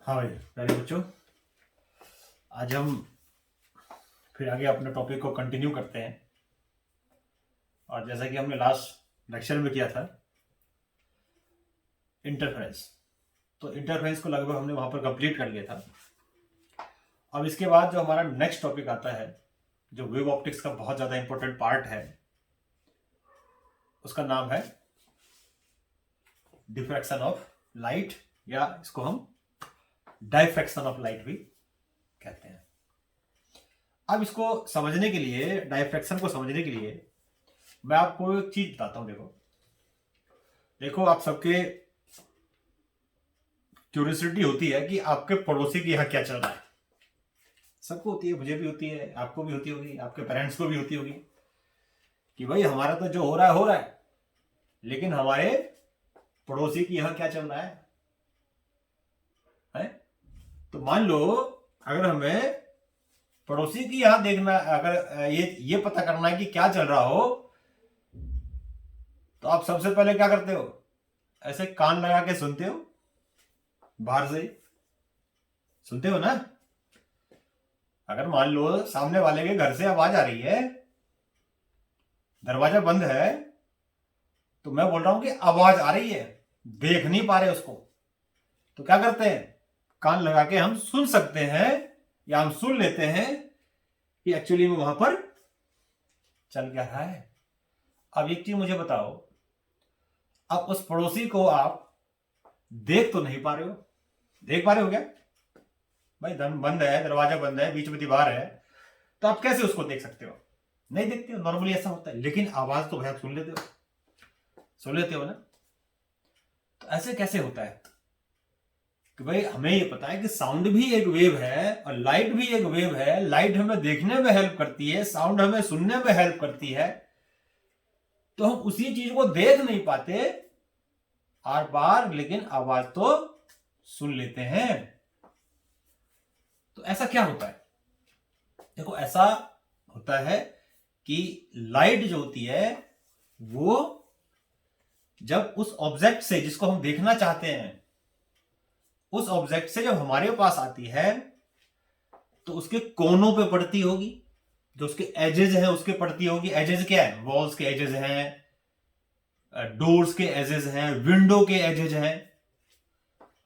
हाँ भाई, प्यारे बच्चों, आज हम फिर आगे अपने टॉपिक को कंटिन्यू करते हैं। और जैसा कि हमने लास्ट लेक्चर में किया था, इंटरफेरेंस, तो इंटरफेरेंस को लगभग हमने वहां पर कंप्लीट कर लिया था। अब इसके बाद जो हमारा नेक्स्ट टॉपिक आता है, जो वेव ऑप्टिक्स का बहुत ज़्यादा इंपॉर्टेंट पार्ट है, उसका नाम है डिफ्रैक्शन ऑफ लाइट, या इसको हम डाइफ्रैक्शन ऑफ लाइट भी कहते हैं। अब इसको समझने के लिए, डाइफ्रैक्शन को समझने के लिए मैं आपको एक चीज बताता हूं। देखो देखो, आप सबके क्यूरियोसिटी होती है कि आपके पड़ोसी के यहाँ क्या चल रहा है। सबको होती है, मुझे भी होती है, आपको भी होती होगी, आपके पेरेंट्स को भी होती होगी कि भाई हमारा तो जो हो रहा है, लेकिन हमारे पड़ोसी के यहाँ क्या चल रहा है? तो मान लो, अगर हमें पड़ोसी की यहाँ देखना, अगर ये पता करना है कि क्या चल रहा हो, तो आप सबसे पहले क्या करते हो? ऐसे कान लगा के सुनते हो, बाहर से सुनते हो ना। अगर मान लो सामने वाले के घर से आवाज आ रही है, दरवाजा बंद है, तो मैं बोल रहा हूं कि आवाज आ रही है, देख नहीं पा रहे उसको, तो क्या करते हैं? कान लगा के हम सुन सकते हैं, या हम सुन लेते हैं कि एक्चुअली में वहां पर चल क्या रहा है। अब एक चीज मुझे बताओ, अब उस पड़ोसी को आप देख तो नहीं पा रहे हो, देख पा रहे हो क्या? भाई धन बंद है, दरवाजा बंद है, बीच में दीवार है, तो आप कैसे उसको देख सकते हो? नहीं देखते हो, नॉर्मली ऐसा होता है। लेकिन आवाज तो भाई आप सुन लेते हो, सुन लेते हो ना। तो ऐसे कैसे होता है कि भाई हमें ये पता है कि साउंड भी एक वेव है और लाइट भी एक वेव है। लाइट हमें देखने में हेल्प करती है, साउंड हमें सुनने में हेल्प करती है, तो हम उसी चीज को देख नहीं पाते आर पार, लेकिन आवाज तो सुन लेते हैं। तो ऐसा क्या होता है? देखो, ऐसा होता है कि लाइट जो होती है, वो जब उस ऑब्जेक्ट से, जिसको हम देखना चाहते हैं, उस ऑब्जेक्ट से जब हमारे पास आती है, तो उसके कोनों पे पड़ती होगी, जो उसके एजेस हैं उसके पड़ती होगी। एजेस क्या है? वॉल्स के एजेस हैं, डोर्स के एजेस हैं, विंडो के एजेस हैं।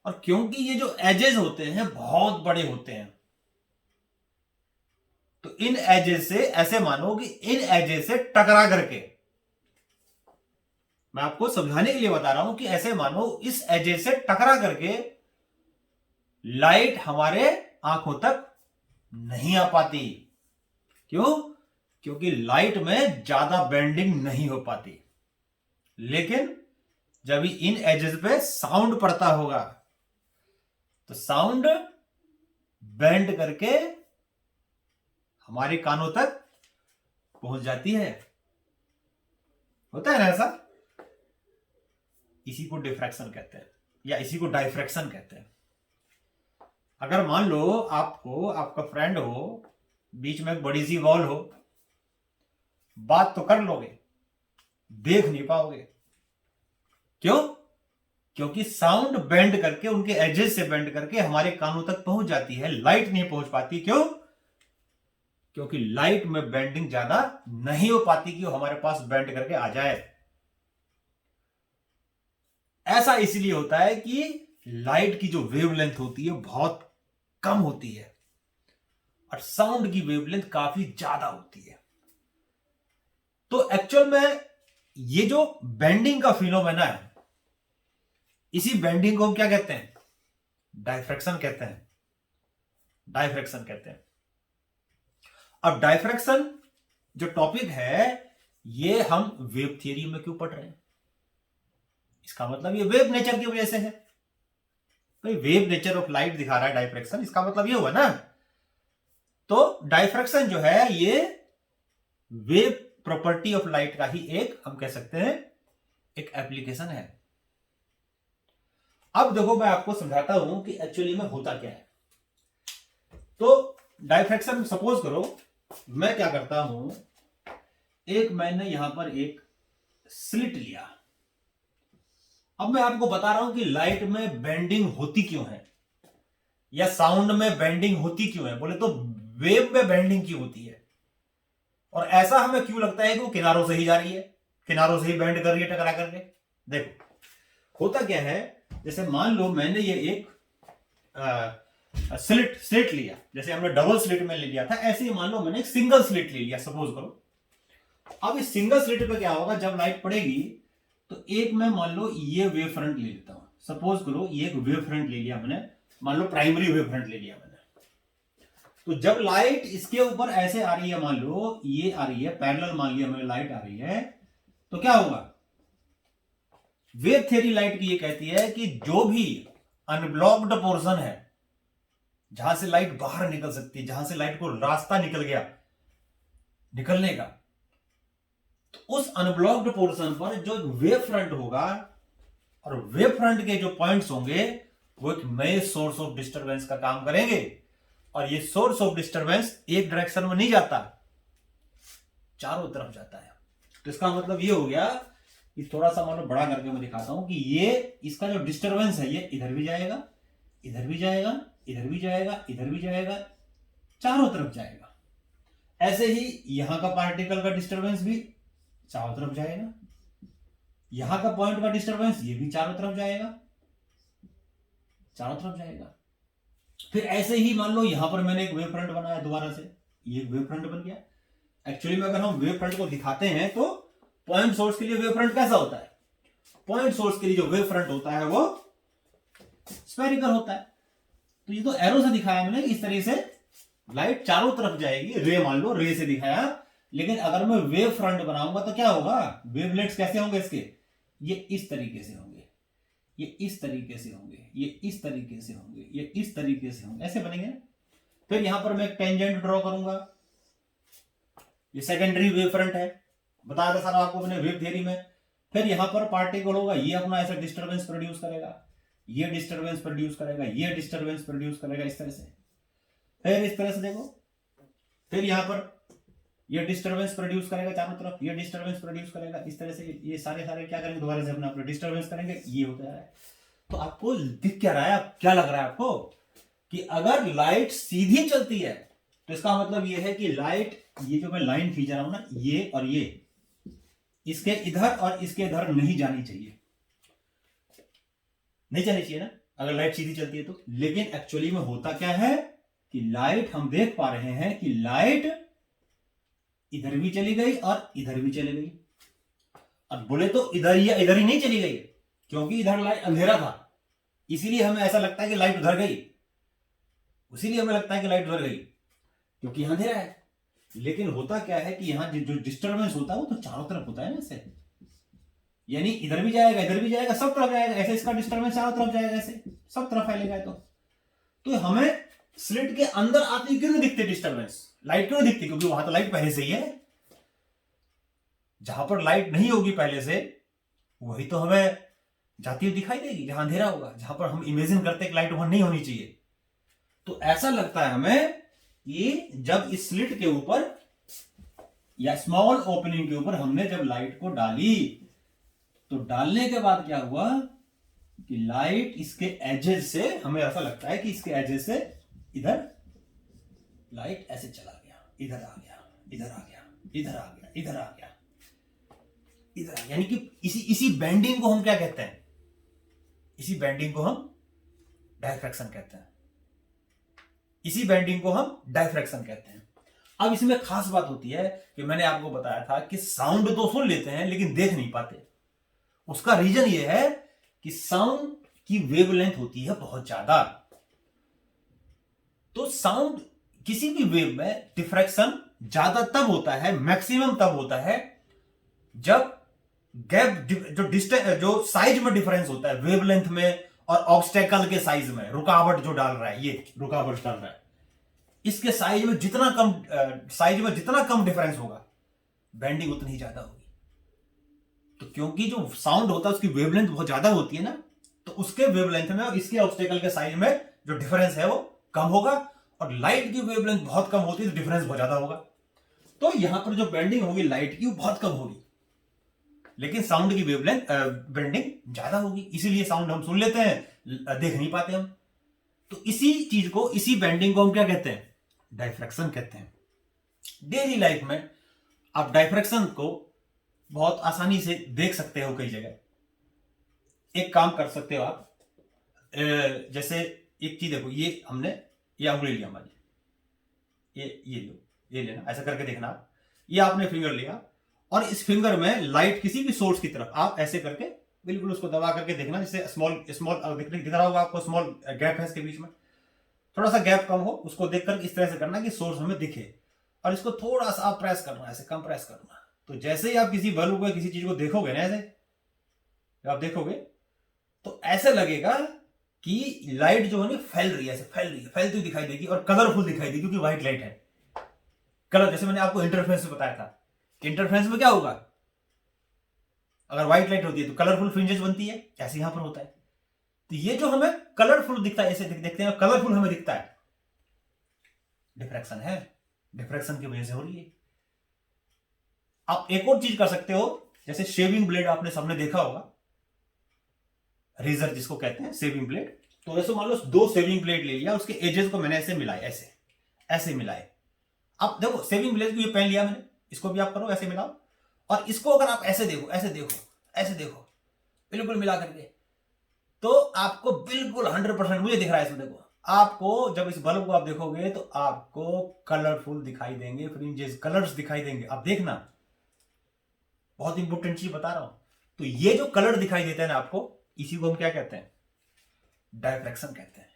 और क्योंकि ये जो एजेस होते हैं बहुत बड़े होते हैं, तो इन एजेस से, ऐसे मानो कि इन एजेस से टकरा करके, मैं आपको समझाने के लिए बता रहा हूं कि ऐसे मानो इस एजेस से टकरा करके लाइट हमारे आंखों तक नहीं आ पाती। क्यों? क्योंकि लाइट में ज्यादा बेंडिंग नहीं हो पाती। लेकिन जब इन एजेस पे साउंड पड़ता होगा, तो साउंड बेंड करके हमारे कानों तक पहुंच जाती है। होता है ना ऐसा? इसी को डिफ्रैक्शन कहते हैं, या इसी को डाइफ्रैक्शन कहते हैं। अगर मान लो आपको, आपका फ्रेंड हो, बीच में एक बड़ी सी वॉल हो, बात तो कर लोगे, देख नहीं पाओगे। क्यों? क्योंकि साउंड बेंड करके, उनके एजेस से बेंड करके हमारे कानों तक पहुंच जाती है, लाइट नहीं पहुंच पाती। क्यों? क्योंकि लाइट में बेंडिंग ज्यादा नहीं हो पाती कि वो हमारे पास बेंड करके आ जाए। ऐसा इसलिए होता है कि लाइट की जो वेवलेंथ होती है बहुत कम होती है, और साउंड की वेवलेंथ काफी ज्यादा होती है। तो एक्चुअल में ये जो बेंडिंग का फिनोमेना है, इसी बेंडिंग को हम क्या कहते हैं? डाइफ्रैक्शन कहते हैं। डाइफ्रैक्शन कहते हैं। अब डाइफ्रैक्शन जो टॉपिक है, ये हम वेव थियरी में क्यों पढ़ रहे हैं? इसका मतलब ये वेव नेचर की वजह से है। भाई वेव नेचर ऑफ लाइट दिखा रहा है डाइफ्रैक्शन, इसका मतलब ये हुआ ना। तो डाइफ्रैक्शन जो है, ये वेव प्रॉपर्टी ऑफ लाइट का ही एक, हम कह सकते हैं, एक एप्लीकेशन है। अब देखो, मैं आपको समझाता हूं कि एक्चुअली में होता क्या है। तो डाइफ्रैक्शन, सपोज करो मैं क्या करता हूं, एक मैंने यहां पर एक स्लिट लिया। अब मैं आपको बता रहा हूं कि लाइट में बेंडिंग होती क्यों है। या साउंड में बेंडिंग होती क्यों है, बोले तो वेव में बेंडिंग क्यों होती है, और ऐसा हमें क्यों लगता है कि वो किनारों से ही जा रही है, किनारों से ही बेंड कर रही है टकरा करके। देखो होता क्या है, जैसे मान लो मैंने ये एक स्लिट स्लिट लिया, जैसे हमने डबल स्लिट में ले लिया था, ऐसे ही मान लो मैंने एक सिंगल स्लिट ले लिया, सपोज करो। अब इस सिंगल स्लिट पे क्या होगा, जब लाइट पड़ेगी तो एक मैं मान लो ये वेव फ्रंट ले लेता हूं, सपोज करो ये एक वेव फ्रंट ले लिया मैंने, मान लो प्राइमरी वेव फ्रंट ले लिया मैंने। तो जब लाइट इसके ऊपर ऐसे आ रही है, मान लो ये आ रही है पैरेलल, मान लिया मैंने लाइट आ रही है, तो क्या होगा, वेव थ्योरी लाइट की ये कहती है कि जो भी अनब्लॉक्ड पोर्शन है, जहां से लाइट बाहर निकल सकती है, जहां से लाइट को रास्ता निकल गया निकलने का, तो उस अनब्लॉक्ड पोर्शन पर जो वेव फ्रंट होगा, और वेव फ्रंट के जो पॉइंट्स होंगे वो एक नए सोर्स ऑफ डिस्टरबेंस का काम करेंगे, और ये सोर्स ऑफ डिस्टरबेंस एक डायरेक्शन में नहीं जाता, चारों तरफ जाता है। तो इसका मतलब ये हो गया कि थोड़ा सा मान लो बड़ा करके मैं दिखाता हूं कि ये इसका जो डिस्टरबेंस है ये इधर भी जाएगा, इधर भी जाएगा, इधर भी जाएगा, इधर भी जाएगा, चारों तरफ जाएगा। ऐसे ही यहां का पार्टिकल का डिस्टरबेंस भी चारों तरफ जाएगा, यहां का पॉइंट का डिस्टरबेंस ये भी चारों तरफ जाएगा, चारों तरफ जाएगा। फिर ऐसे ही मान लो यहां पर मैंने एक वेव फ्रंट बनाया दोबारा से, ये वेव फ्रंट बन गया। एक्चुअली में अगर हम वेव फ्रंट को दिखाते हैं तो पॉइंट सोर्स के लिए वेव फ्रंट कैसा होता है, पॉइंट सोर्स के लिए जो वेव फ्रंट होता है वो स्फेरिकल होता है। तो ये तो एरो से दिखाया मैंने, इस तरीके से लाइट चारों तरफ जाएगी, रे मान लो रे से दिखाया, लेकिन अगर मैं वेव फ्रंट बनाऊंगा तो क्या होगा, वेवलेट्स कैसे होंगे इसके, ये इस तरीके से होंगे, ये इस तरीके से होंगे, ये इस तरीके से होंगे, ये इस तरीके से होंगे, ऐसे बनेंगे। फिर यहां पर मैं एक टेंजेंट ड्रॉ करूंगा, ये सेकेंडरी वेव फ्रंट है, बताया था सारा आपको मैंने वेव थियरी में। फिर यहां पर पार्टिकल होगा, ये अपना ऐसा डिस्टरबेंस प्रोड्यूस करेगा, ये डिस्टरबेंस प्रोड्यूस करेगा, ये डिस्टरबेंस प्रोड्यूस करेगा, इस तरह से। फिर इस तरह से देखो, फिर यहां पर ये डिस्टरबेंस प्रोड्यूस करेगा चारों तरफ, ये डिस्टरबेंस प्रोड्यूस करेगा, इस तरह से ये सारे क्या करेंगे, दोबारा से अपना डिस्टरबेंस करेंगे, ये होता जा रहा है। तो आपको दिख क्या रहा है, क्या लग रहा है आपको कि अगर लाइट सीधी चलती है तो इसका मतलब ये है कि लाइट, ये जो मैं लाइन खींच रहा हूं ना, ये और ये, इसके इधर और इसके इधर नहीं जानी चाहिए, नहीं जानी चाहिए ना अगर लाइट सीधी चलती है तो। लेकिन एक्चुअली में होता क्या है कि लाइट, हम देख पा रहे हैं कि लाइट इधर भी चली गई और इधर भी चली गई, और बोले तो इधर या इधर ही नहीं चली गई, क्योंकि इधर लाइट अंधेरा था, इसीलिए हमें ऐसा लगता है कि लाइट उधर गई, इसीलिए हमें लगता है कि लाइट उधर गई क्योंकि यहां अंधेरा है। लेकिन होता क्या है कि यहां जो डिस्टरबेंस होता है वो तो चारों तरफ होता है ना, ऐसे, यानी इधर भी जाएगा, इधर भी जाएगा, सब तरफ जाएगा, ऐसे इसका डिस्टरबेंस चारों तरफ जाएगा, ऐसे सब तरफ फैलेगा। तो हमें स्लिट के अंदर आती क्यों नहीं दिखते डिस्टरबेंस, लाइट क्यों नहीं दिखती, क्योंकि वहां तो लाइट पहले से ही है। जहां पर लाइट नहीं होगी पहले से, वही तो हमें जाती हुई दिखाई देगी, जहां अंधेरा होगा, जहां पर हम इमेजिन करते हैं कि लाइट वहां नहीं होनी चाहिए। तो ऐसा लगता है हमें कि जब इस स्लिट के ऊपर या स्मॉल ओपनिंग के ऊपर हमने जब लाइट को डाली, तो डालने के बाद क्या हुआ कि लाइट इसके एजेस से, हमें ऐसा लगता है कि इसके एजेस से इधर लाइट ऐसे चला गया, इधर आ गया, इधर आ गया, इधर आ गया, इधर आ गया, इधर, यानी कि इसी बेंडिंग को हम क्या कहते हैं, इसी बेंडिंग को हम डायफ्रैक्शन कहते हैं, इसी बेंडिंग को हम डायफ्रैक्शन कहते हैं। अब इसमें खास बात होती है कि मैंने आपको बताया था कि साउंड तो सुन लेते हैं लेकिन देख नहीं पाते। उसका रीजन यह है कि साउंड की वेवलेंथ होती है बहुत ज्यादा, तो साउंड किसी भी वेव में डिफ्रैक्शन ज्यादा तब होता है, मैक्सिमम तब होता है जब गैप, जो साइज में डिफरेंस होता है वेवलेंथ में और ऑब्स्टेकल के साइज में, रुकावट जो डाल रहा है, ये रुकावट डाल रहा है, इसके साइज में जितना कम डिफरेंस होगा, बेंडिंग उतनी ही ज्यादा होगी। तो क्योंकि जो साउंड होता है उसकी वेवलेंथ बहुत ज्यादा होती है ना, तो उसके वेवलेंथ में और इसके ऑब्स्टेकल के साइज में जो डिफरेंस है वो कम होगा, और लाइट की वेवलेंथ बहुत कम होती है तो डिफरेंस बहुत ज्यादा होगा। तो यहां पर जो बेंडिंग होगी लाइट की वो बहुत कम होगी, लेकिन साउंड की वेवलेंथ बेंडिंग ज्यादा होगी, इसीलिए साउंड हम सुन लेते हैं, देख नहीं पाते हम। तो इसी चीज को, इसी बेंडिंग को हम क्या कहते हैं? डायफ्रैक्शन कहते हैं। डेली लाइफ में आप डायफ्रैक्शन को बहुत आसानी से देख सकते हो कई जगह। एक काम कर सकते हो आप, जैसे एक चीज देखो, ये हमने ये अंगुली लिया हमारी, ये लो, ये लेना, ऐसा करके देखना आप। ये आपने फिंगर लिया और इस फिंगर में लाइट किसी भी सोर्स की तरफ आप ऐसे करके बिल्कुल उसको दबा करके देखना, जिससे स्मॉल स्मॉल दिख रहा होगा आपको, स्मॉल गैप है इसके बीच में, थोड़ा सा गैप कम हो, उसको देखकर इस तरह से करना कि सोर्स हमें दिखे, और इसको थोड़ा सा आप प्रेस करना, ऐसे कम प्रेस करना। तो जैसे ही आप किसी बल्ब को, किसी चीज को देखोगे ना, ऐसे जब आप देखोगे तो ऐसे लगेगा कि लाइट जो है ना फैल रही है, ऐसे फैल रही है, फैलती हुई दिखाई देगी और कलरफुल दिखाई देगी, क्योंकि व्हाइट लाइट है। कलर, जैसे मैंने आपको इंटरफेरेंस में बताया था, इंटरफेरेंस में क्या होगा, अगर व्हाइट लाइट होती है तो कलरफुल फ्रिंजेस बनती है, ऐसे यहां पर होता है। तो ये जो हमें कलरफुल दिखता है, ऐसे देखते हैं कलरफुल हमें दिखता है, डिफ्रैक्शन है, डिफ्रैक्शन की वजह से हो रही है। आप एक और चीज कर सकते हो, जैसे शेविंग ब्लेड आपने सबने देखा होगा, रेजर जिसको कहते हैं, शेविंग ब्लेड। तो ऐसे मान लो 2 शेविंग ब्लेड ले लिया, उसके एजेस को मैंने ऐसे मिलाए, ऐसे ऐसे मिलाए। अब देखो शेविंग ब्लेड को ये पेन लिया मैंने, इसको भी आप करो ऐसे मिलाओ, और इसको अगर आप ऐसे देखो, ऐसे देखो, ऐसे देखो, बिल्कुल मिला करके, तो आपको बिल्कुल 100% मुझे दिख रहा है इसमें, देखो आपको जब इस बल्ब को आप देखोगे तो आपको कलरफुल दिखाई देंगे, फ्रिंजेस, कलर्स दिखाई देंगे। आप देखना, बहुत इंपॉर्टेंट चीज बता रहा हूं। तो ये जो कलर दिखाई देता है ना आपको, इसी को हम क्या कहते हैं? डायफ्रैक्शन कहते हैं।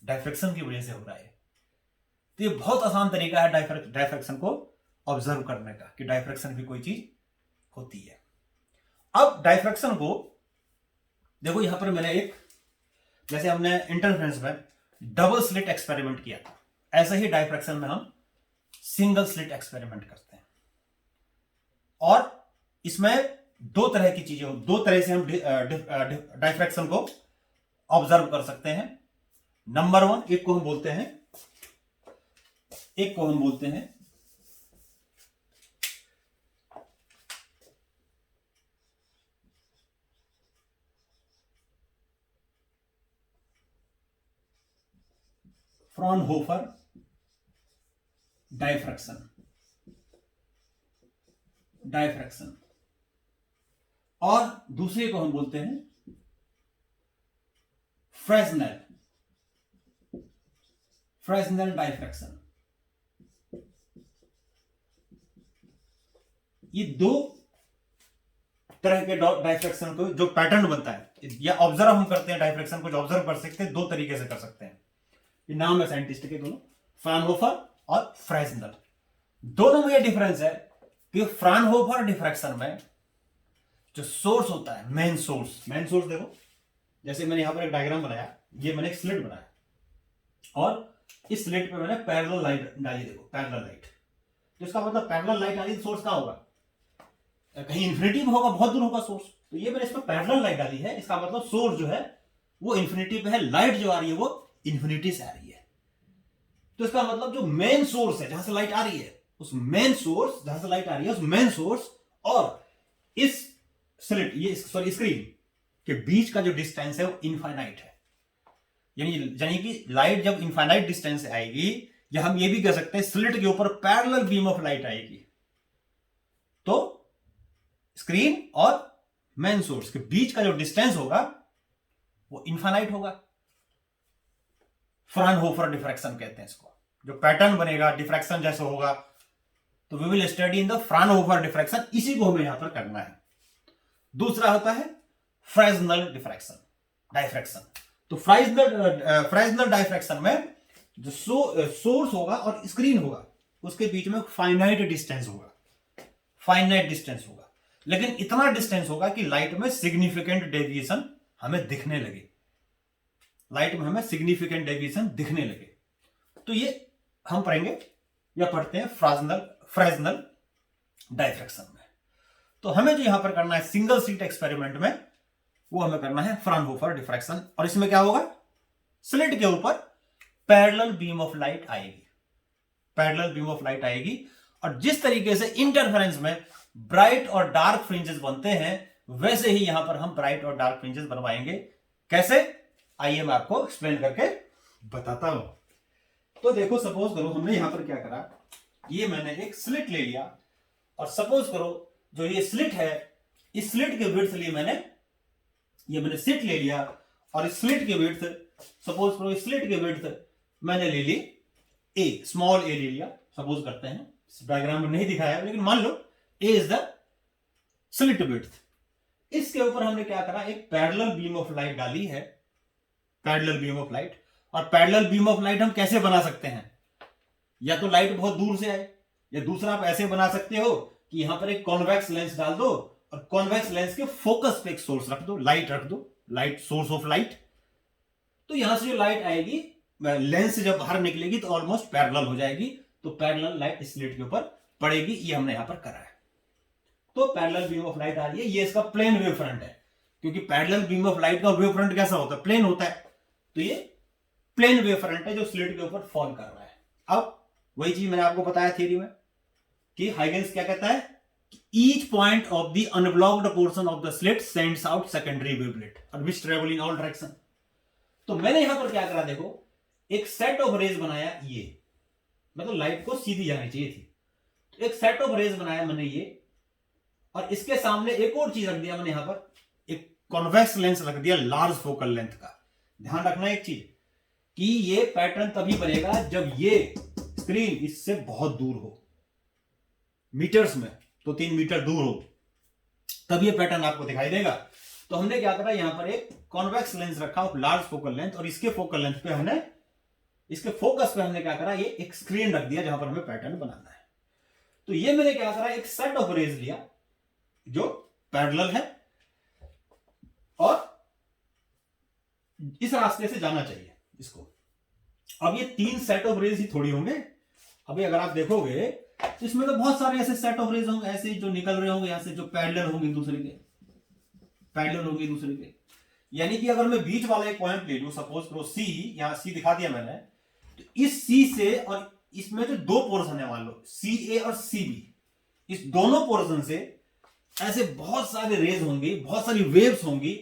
डायफ्रैक्शन की वजह से हो रहा है। तो ये बहुत आसान तरीका है डायफ्रैक्शन को ऑब्जर्व करने का, कि डायफ्रैक्शन भी कोई चीज होती है। अब डायफ्रैक्शन को देखो, यहां पर मैंने एक, जैसे हमने इंटरफेरेंस में डबल स्लिट एक्सपेरिमेंट किया था, ऐसे ही डायफ्रैक्शन में हम सिंगल स्लिट एक्सपेरिमेंट करते हैं। और इसमें 2 तरह की चीजें, 2 तरह से हम डायफ्रैक्शन को ऑब्जर्व कर सकते हैं। नंबर 1, एक को हम बोलते हैं फ्रॉनहोफर डायफ्रैक्शन, और दूसरे को हम बोलते हैं फ्रेस्नेल डायफ्रैक्शन। ये 2 तरह के डायफ्रैक्शन को जो पैटर्न बनता है, या ऑब्जर्व हम करते हैं डायफ्रैक्शन को, जो ऑब्जर्व कर सकते हैं 2 तरीके से कर सकते हैं। ये नाम है साइंटिस्ट के दोनों, फ्राउनहोफर और फ्रेस्नेल। दोनों में ये डिफरेंस है कि फ्राउनहोफर डिफ्रैक्शन में जो सोर्स होता है, मेन सोर्स देखो, जैसे मैंने यहां पर एक डायग्राम बनाया, ये मैंने एक स्लिट बनाया और इस स्लिट पे मैंने पैरेलल लाइट डाली, देखो पैरेलल लाइट। तो इसका मतलब पैरेलल लाइट डाली तो सोर्स कहां होगा? कहीं इन्फिनिटी में होगा, बहुत दूर होगा सोर्स। तो ये मैंने इसमें पैरेलल लाइट डाली है, इसका मतलब सोर्स जो है वो इन्फिनिटी पे है, लाइट जो आ रही है वो इन्फिनिटी से आ रही है। तो इसका मतलब जो मेन सोर्स है, जहां से लाइट आ रही है, उस मेन सोर्स, जहां से लाइट आ रही है उस मेन सोर्स और इस स्लिट, ये सॉरी स्क्रीन के बीच का जो डिस्टेंस है वो इनफाइनाइट है। यानी कि लाइट जब इनफाइनाइट डिस्टेंस से आएगी, या हम ये भी कह सकते हैं स्लिट के ऊपर पैरेलल बीम ऑफ लाइट आएगी, तो स्क्रीन और मेन सोर्स के बीच का जो डिस्टेंस होगा वो इनफाइनाइट होगा। फ्राउनहोफर डिफ्रैक्शन कहते हैं इसको। जो पैटर्न बनेगा डिफ्रैक्शन जैसे होगा, तो we will study in the Fraunhofer diffraction, इसी को हमें यहां पर करना है। दूसरा होता है फ्रेस्नेल डायफ्रैक्शन। तो फ्रेस्नेल डायफ्रैक्शन में जो सोर्स होगा और स्क्रीन होगा, उसके बीच में फाइनाइट डिस्टेंस होगा, लेकिन इतना डिस्टेंस होगा कि लाइट में सिग्निफिकेंट डेविएशन हमें दिखने लगे, तो ये हम पढ़ेंगे या पढ़ते हैं फ्रेस्नेल डायफ्रैक्शन में। तो हमें जो यहां पर करना है सिंगल स्लिट एक्सपेरिमेंट में, वो हमें करना है फ्राउनहोफर डिफ्रैक्शन। और इसमें क्या होगा? स्लिट के ऊपर पैरेलल बीम ऑफ लाइट आएगी, और जिस तरीके से इंटरफेरेंस में ब्राइट और डार्क फ्रिंजेस बनते हैं, वैसे ही यहां पर हम ब्राइट और डार्क फ्रिंजेस बनवाएंगे। कैसे? आइए मैं आपको एक्सप्लेन करके बताता हूं। तो देखो, सपोज करो हमने यहां पर क्या करा, ये मैंने एक स्लिट ले लिया और सपोज करो जो ये स्लिट है, इस स्लिट के विड्थ लिए मैंने स्लिट ले लिया और इस स्लिट के विड्थ, सपोज करो इस स्लिट के विड्थ मैंने ले ली ए, स्मॉल ए ले लिया, सपोज करते हैं, डायग्राम में नहीं दिखाया लेकिन मान लो ए इज द स्लिट विड्थ। इसके ऊपर हमने क्या करा, एक पैरेलल बीम ऑफ लाइट डाली है, पैरेलल बीम ऑफ लाइट। और पैरेलल बीम ऑफ लाइट हम कैसे बना सकते हैं, या तो लाइट बहुत दूर से आए, या दूसरा आप ऐसे बना सकते हो कि यहां पर एक कॉन्वेक्स लेंस डाल दो और कॉन्वेक्स लेंस के फोकस पे एक सोर्स रख दो, लाइट रख दो, लाइट, सोर्स ऑफ लाइट। तो यहां से जो लाइट आएगी लेंस से जब बाहर निकलेगी तो ऑलमोस्ट पैरेलल हो जाएगी, तो पैरेलल लाइट स्लिट के ऊपर पड़ेगी। ये हमने यहां पर करा है। तो पैरेलल बीम ऑफ लाइट आ रही है, ये इसका प्लेन वेव फ्रंट है, क्योंकि पैरेलल बीम ऑफ लाइट का वेव फ्रंट कैसा होता है, प्लेन होता है। तो ये प्लेन वेव फ्रंट है जो स्लिट के ऊपर फॉल कर रहा है। अब वही चीज मैंने आपको बताया थ्योरी में कि हाइगेंस क्या कहता है, each point of the unblocked portion of the slit sends out secondary wavelet और विच ट्रेवल इन ऑल डायरेक्शन। तो मैंने यहां पर क्या करा, देखो एक सेट ऑफ रेज बनाया, ये मतलब लाइट को सीधी जानी चाहिए थी, तो एक सेट ऑफ रेज बनाया मैंने ये, और इसके सामने एक और चीज रख दिया मैंने यहां पर, एक कॉन्वेक्स लेंस रख दिया लार्ज फोकल लेंथ का। ध्यान रखना एक चीज कि ये पैटर्न तभी बनेगा जब ये स्क्रीन इससे बहुत दूर हो, मीटर्स में तो 3 मीटर दूर हो, तब ये पैटर्न आपको दिखाई देगा। तो हमने क्या करा, यहां पर एक कॉन्वेक्स लेंस रखा, लार्ज फोकल लेंथ, और इसके फोकल लेंथ पे हमने, इसके फोकस पे हमने क्या करा, ये एक स्क्रीन रख दिया जहां पर हमें पैटर्न बनाना है। तो ये मैंने क्या करा, एक सेट ऑफ रेज लिया जो पैरेलल है और इस रास्ते से जाना चाहिए इसको। अब ये 3 सेट ऑफ रेज ही थोड़ी होंगे, अभी अगर आप देखोगे तो इसमें तो बहुत सारे ऐसे सेट ऑफ रेज होंगे ऐसे जो निकल रहे होंगे यहां से, जो पैरेलल होंगे दूसरे के, पैरेलल होंगे दूसरे के। यानी कि अगर मैं बीच वाला एक पॉइंट ले लूं, सपोज करो सी, यहां सी दिखा दिया मैंने, तो इस सी से और इसमें जो 2 पोर्शन है, मान लो सी ए और सी बी, इस दोनों पोर्शन से ऐसे बहुत सारे रेज होंगी, बहुत सारी वेव्स होंगी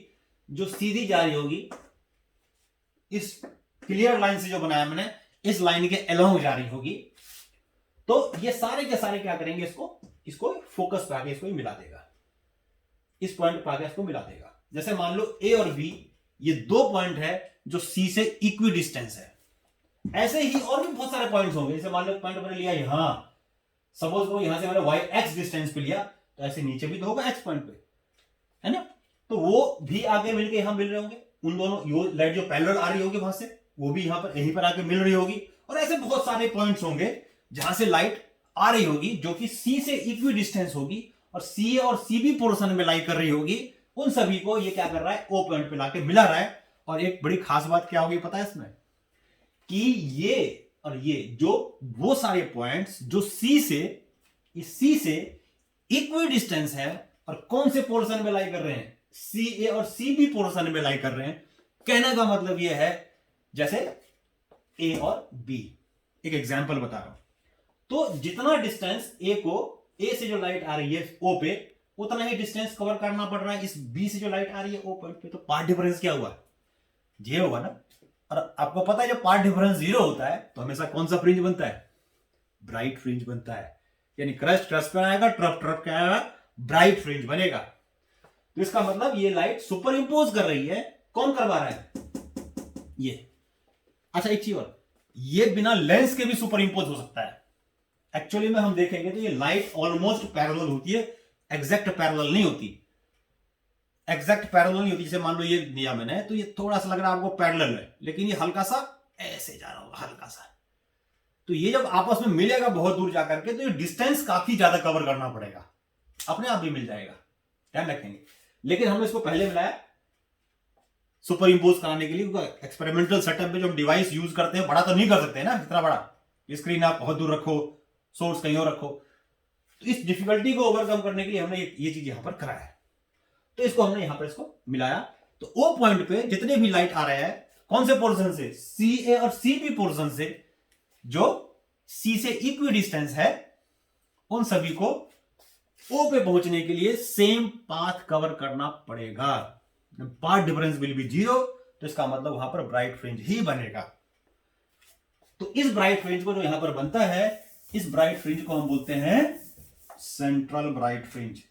जो सीधी जा रही होगी, इस क्लियर लाइन से जो बनाया मैंने, इस लाइन के अलोंग जा रही होगी। तो ये सारे के सारे क्या करेंगे, इसको फोकस पे आके इसको मिला देगा, इस पॉइंट पे आके इसको मिला देगा। जैसे मान लो ए और बी, ये 2 पॉइंट है जो सी से इक्वी डिस्टेंस है। ऐसे ही और भी बहुत सारे पॉइंट्स होंगे, जैसे मान लो पॉइंट मैंने लिया यहां, सपोज को यहां से मैंने वाई एक्स डिस्टेंस पे लिया, तो ऐसे नीचे भी तो होगा एक्स पॉइंट पे, है ना, तो वो भी आगे मिलके यहां मिल रहे होंगे, उन दोनों लाइट जो पैरेलल आ रही होगी वहां से, वो भी यहां पर यहीं पर आके मिल रही होगी। और ऐसे बहुत सारे पॉइंट्स होंगे जहां से लाइट आ रही होगी जो कि सी से इक्वी डिस्टेंस होगी और सी और सी बी पोर्शन में लाई कर रही होगी। उन सभी को ये क्या कर रहा है, ओ पॉइंट पे लाके मिला रहा है। और एक बड़ी खास बात क्या होगी पता है इसमें, कि ये और ये जो वो सारे पॉइंट्स जो सी से इक्वी डिस्टेंस है और कौन से पोर्शन में लाई कर रहे हैं, सी ए और सी बी पोर्शन में लाई कर रहे हैं। कहने का मतलब यह है, जैसे ए और बी, एक एग्जांपल बता रहा हूं, तो जितना डिस्टेंस ए से जो लाइट आ रही है ओ पे, उतना ही डिस्टेंस कवर करना पड़ रहा है इस बी से जो लाइट आ रही है ओ पॉइंट पे। तो पार्ट डिफरेंस क्या हुआ, ये होगा ना। और आपको पता है जब पार्ट डिफरेंस 0 होता है तो हमेशा कौन सा फ्रिंज बनता है, ब्राइट फ्रिंज बनता है। यानी क्रस्ट पे आएगा, ट्रफ क्या आएगा, ब्राइट फ्रिंज बनेगा। तो इसका मतलब ये लाइट सुपर इंपोज कर रही है, कौन करवा रहा है, ये। अच्छा एक चीज और, ये बिना लेंस के भी सुपर इंपोज हो सकता है। एक्चुअली में हम देखेंगे तो ये लाइट ऑलमोस्ट पैरेलल होती है, एग्जैक्ट पैरेलल नहीं होती, एग्जैक्ट पैरेलल नहीं होती। जैसे मान लो ये दिया मैंने, तो ये थोड़ा सा लग रहा है आपको पैरेलल है, लेकिन ये हल्का सा ऐसे जा रहा होगा, हल्का सा। तो ये जब आपस में मिलेगा बहुत दूर जाकर के, तो ये डिस्टेंस काफी ज्यादा कवर करना पड़ेगा, अपने आप भी मिल जाएगा, ध्यान रखेंगे। लेकिन हमने इसको पहले मिलाया सुपर इंपोज कराने के लिए। एक्सपेरिमेंटल सेटअप में जो डिवाइस यूज करते हैं, बड़ा तो नहीं कर सकते ना, इतना बड़ा स्क्रीन आप बहुत दूर रखो, सोर्स कहीं और रखो। तो इस डिफिकल्टी को ओवरकम करने के लिए हमने ये चीज यहां पर कराया है। तो इसको हमने यहां पर इसको मिलाया। तो ओ पॉइंट पे जितने भी लाइट आ रहे हैं, कौन से पोर्शन से, सी ए और सी बी पोर्शन से, जो सी से इक्वी डिस्टेंस है, उन सभी को ओ पे पहुंचने के लिए सेम पाथ कवर करना पड़ेगा। पाथ डिफरेंस विल बी 0 तो इसका मतलब वहां पर ब्राइट फ्रिंज ही बनेगा। तो इस ब्राइट फ्रिंज को जो यहां पर बनता है, इस ब्राइट फ्रिंज को हम बोलते हैं सेंट्रल ब्राइट फ्रिंज।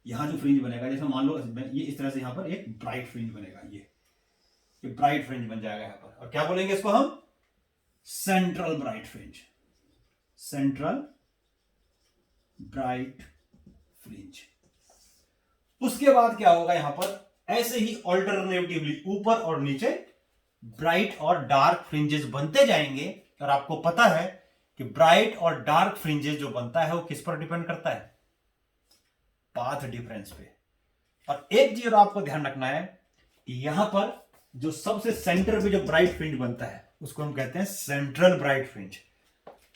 यहां जो फ्रिंज बनेगा, जैसे मान लो ये इस तरह से यहां पर एक ब्राइट फ्रिंज बनेगा, ये ब्राइट फ्रिंज बन जाएगा यहां पर। और क्या बोलेंगे इसको हम? Central bright fringe, central bright fringe. उसके बाद क्या होगा यहां पर, ऐसे ही ऑल्टरनेटिवली ऊपर और नीचे ब्राइट और डार्क फ्रिंजेस बनते जाएंगे। और आपको पता है कि ब्राइट और डार्क फ्रिंजेस जो बनता है वो किस पर डिपेंड करता है? पाथ डिफरेंस पे। और एक चीज आपको ध्यान रखना है कि यहां पर जो सबसे सेंटर पे जो ब्राइट फ्रिंज बनता है उसको हम कहते हैं सेंट्रल ब्राइट फ्रिंज।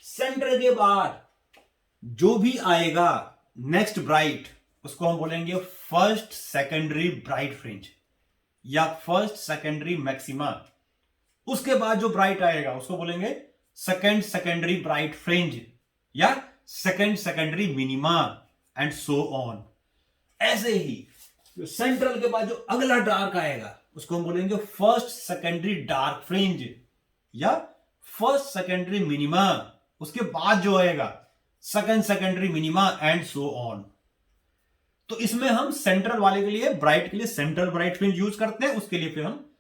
सेंटर के बाद जो भी आएगा नेक्स्ट ब्राइट, उसको हम बोलेंगे फर्स्ट सेकेंडरी ब्राइट फ्रिंज या फर्स्ट सेकेंडरी मैक्सिमा। उसके बाद जो ब्राइट आएगा उसको बोलेंगे सेकेंड सेकेंडरी ब्राइट फ्रिंज या second secondary minima and so on. ऐसे ही जो सेंट्रल के बाद जो अगला डार्क आएगा उसको हम बोलेंगे फर्स्ट सेकेंडरी डार्क फ्रिंज या फर्स्ट सेकेंडरी मिनिमा। उसके बाद जो आएगा second secondary minima and so on. तो इसमें हम सेंट्रल वाले के लिए, ब्राइट के लिए सेंट्रल ब्राइट फ्रिंज यूज करते हैं, उसके लिए फिर हम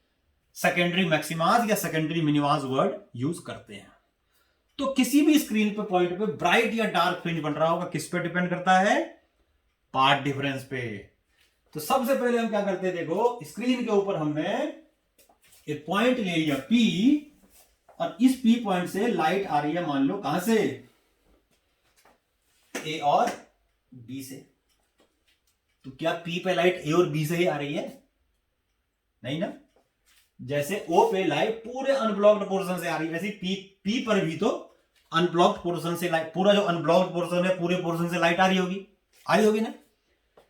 सेकेंडरी मैक्सिमाज या सेकेंडरी मिनिमाज वर्ड यूज करते हैं। तो किसी भी स्क्रीन पे पॉइंट पे ब्राइट या डार्क फ्रिंज बन रहा होगा, किस पे डिपेंड करता है? पाथ डिफरेंस पे। तो सबसे पहले हम क्या करते हैं, देखो स्क्रीन के ऊपर हमने एक पॉइंट ले लिया P, और इस P पॉइंट से लाइट आ रही है, मान लो कहां से? A और B से। तो क्या P पे लाइट A और B से ही आ रही है? नहीं ना। जैसे O पे लाइट पूरे अनब्लॉक्ड पोर्शन से आ रही है, वैसे P पर भी तो अनब्लॉक्ड पोर्शन से लाइट, पूरा जो अनब्लॉक्ड पोर्शन है पूरे पोर्शन से लाइट आ रही होगी ना।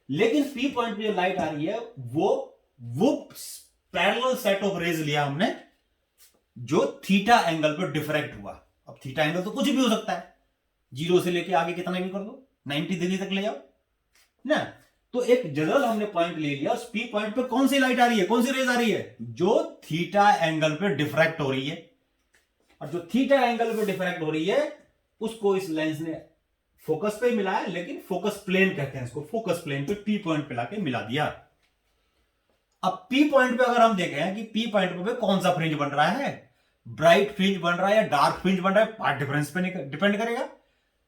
लेकिन P पॉइंट पे जो लाइट आ रही है वो पैरेलल सेट ऑफ रेज लिया हमने जो थीटा एंगल पर डिफ्रैक्ट हुआ। अब थीटा एंगल तो कुछ भी हो सकता है, 0 से लेके आगे कितना भी कर दो, 90 डिग्री तक ले जाओ ना। तो एक जनरल हमने पॉइंट ले लिया, उस P पॉइंट पे कौन सी लाइट आ रही है, कौन सी रेज आ रही है? जो थीटा एंगल पे डिफ्रैक्ट हो रही है। और जो थीटा एंगल पे डिफ्रैक्ट हो रही है उसको इस लेंस ने फोकस पे मिला है, लेकिन फोकस प्लेन कहते हैं इसको, फोकस प्लेन पे P पॉइंट पे लाके मिला दिया। अब P पॉइंट पे अगर हम देखें कि P पॉइंट पे कौन सा फ्रिंज बन रहा है, ब्राइट फ्रिंज बन रहा है या डार्क फ्रिंज बन रहा है, पाथ डिफरेंस पे डिपेंड करेगा।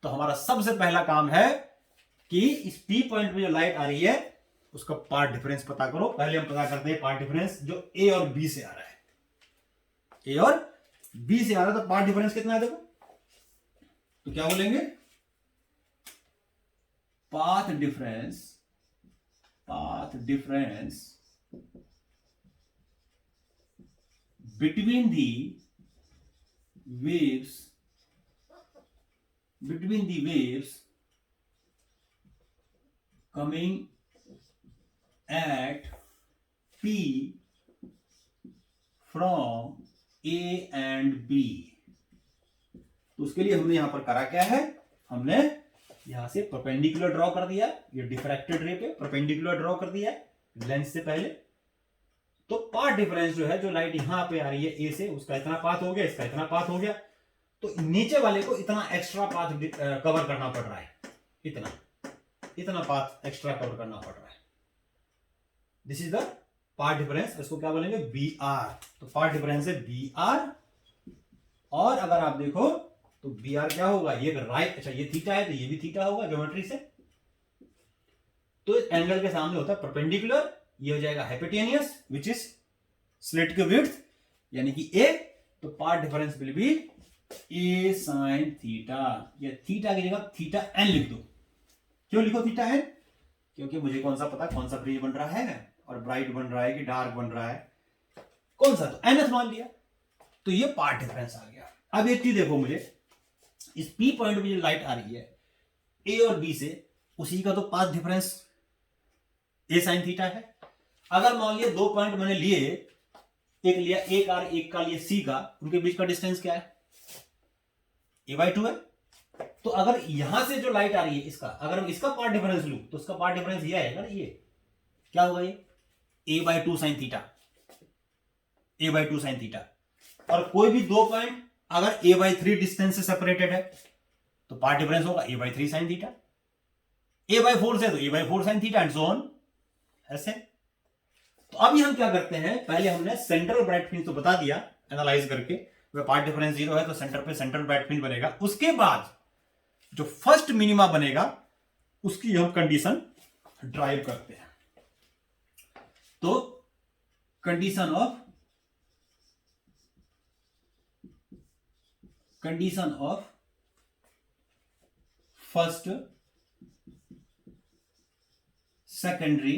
तो हमारा सबसे पहला काम है कि इस P पॉइंट पे जो लाइट आ रही है उसका पाथ डिफरेंस पता करो। पहले हम पता करते हैं पाथ डिफरेंस जो A और B से आ रहा है। A और B से आ रहा है तो पाथ डिफरेंस कितना है देखो, तो क्या बोलेंगे? Path difference between the waves coming at P from A and B। तो उसके लिए हमने यहां पर करा क्या है, हमने यहां से परपेंडिकुलर ड्रॉ कर दिया, ये डिफ्रैक्टेड रे पे परपेंडिकुलर ड्रॉ कर दिया लेंस से पहले। तो पाथ डिफरेंस जो है, जो लाइट यहां पे आ रही है ए से, उसका इतना पाथ हो गया, इसका इतना पाथ हो गया, तो नीचे वाले को इतना एक्स्ट्रा पाथ कवर करना पड़ रहा है, इतना पाथ एक्स्ट्रा कवर करना पड़ रहा है। This is the path difference. इसको क्या बोलेंगे? B R. तो पाथ डिफरेंस है बी आर। और अगर आप देखो तो बी आर क्या होगा, ये राइट, अच्छा ये थीटा है तो ये भी थीटा होगा ज्योमेट्री से। तो एंगल के सामने होता है परपेंडिकुलर, ये हो जाएगा हाइपोटेनियस विच इज स्लिट की विड्थ यानी कि ए। तो path difference will be A sine theta, या थीटा की जगह थीटा एन लिख दो। क्यों लिखो थीटा एन? क्योंकि मुझे कौन सा पता कौन सा फ्रिंज बन रहा है और ब्राइट बन रहा है कि डार्क बन रहा है, कौन सा, तो एन एस मान लिया। तो ये पाथ डिफरेंस आ गया। अब एक चीज देखो, मुझे इस पी पॉइंट में जो लाइट आ रही है ए और बी से, उसी का तो पाथ डिफरेंस ए साइन थीटा है। अगर मान लिया दो पॉइंट मैंने लिए, एक लिया ए का एक का लिया सी का, उनके बीच का डिस्टेंस क्या है? a/2 है। तो अगर यहां से जो लाइट आ रही है इसका, अगर हम इसका पार्ट डिफरेंस लूं तो इसका पार्ट डिफरेंस ये आएगा ना, ये क्या होगा, ये a/2 sine theta. a/2 sin theta. और कोई भी दो पॉइंट अगर a/3 डिस्टेंस से सेपरेटेड है तो पार्ट डिफरेंस होगा a/3 sin थीटा, a/4 से तो a/4 sin theta and so on ऐसे। तो अभी हम क्या करते हैं, पहले हमने सेंट्रल ब्राइट फ्रिंज तो बता दिया एनालाइज करके, पार्ट डिफरेंस 0 है तो सेंटर पे सेंट्रल ब्राइट फ्रिंज बनेगा। उसके बाद जो फर्स्ट मिनिमा बनेगा उसकी हम कंडीशन ड्राइव करते हैं। तो condition of first secondary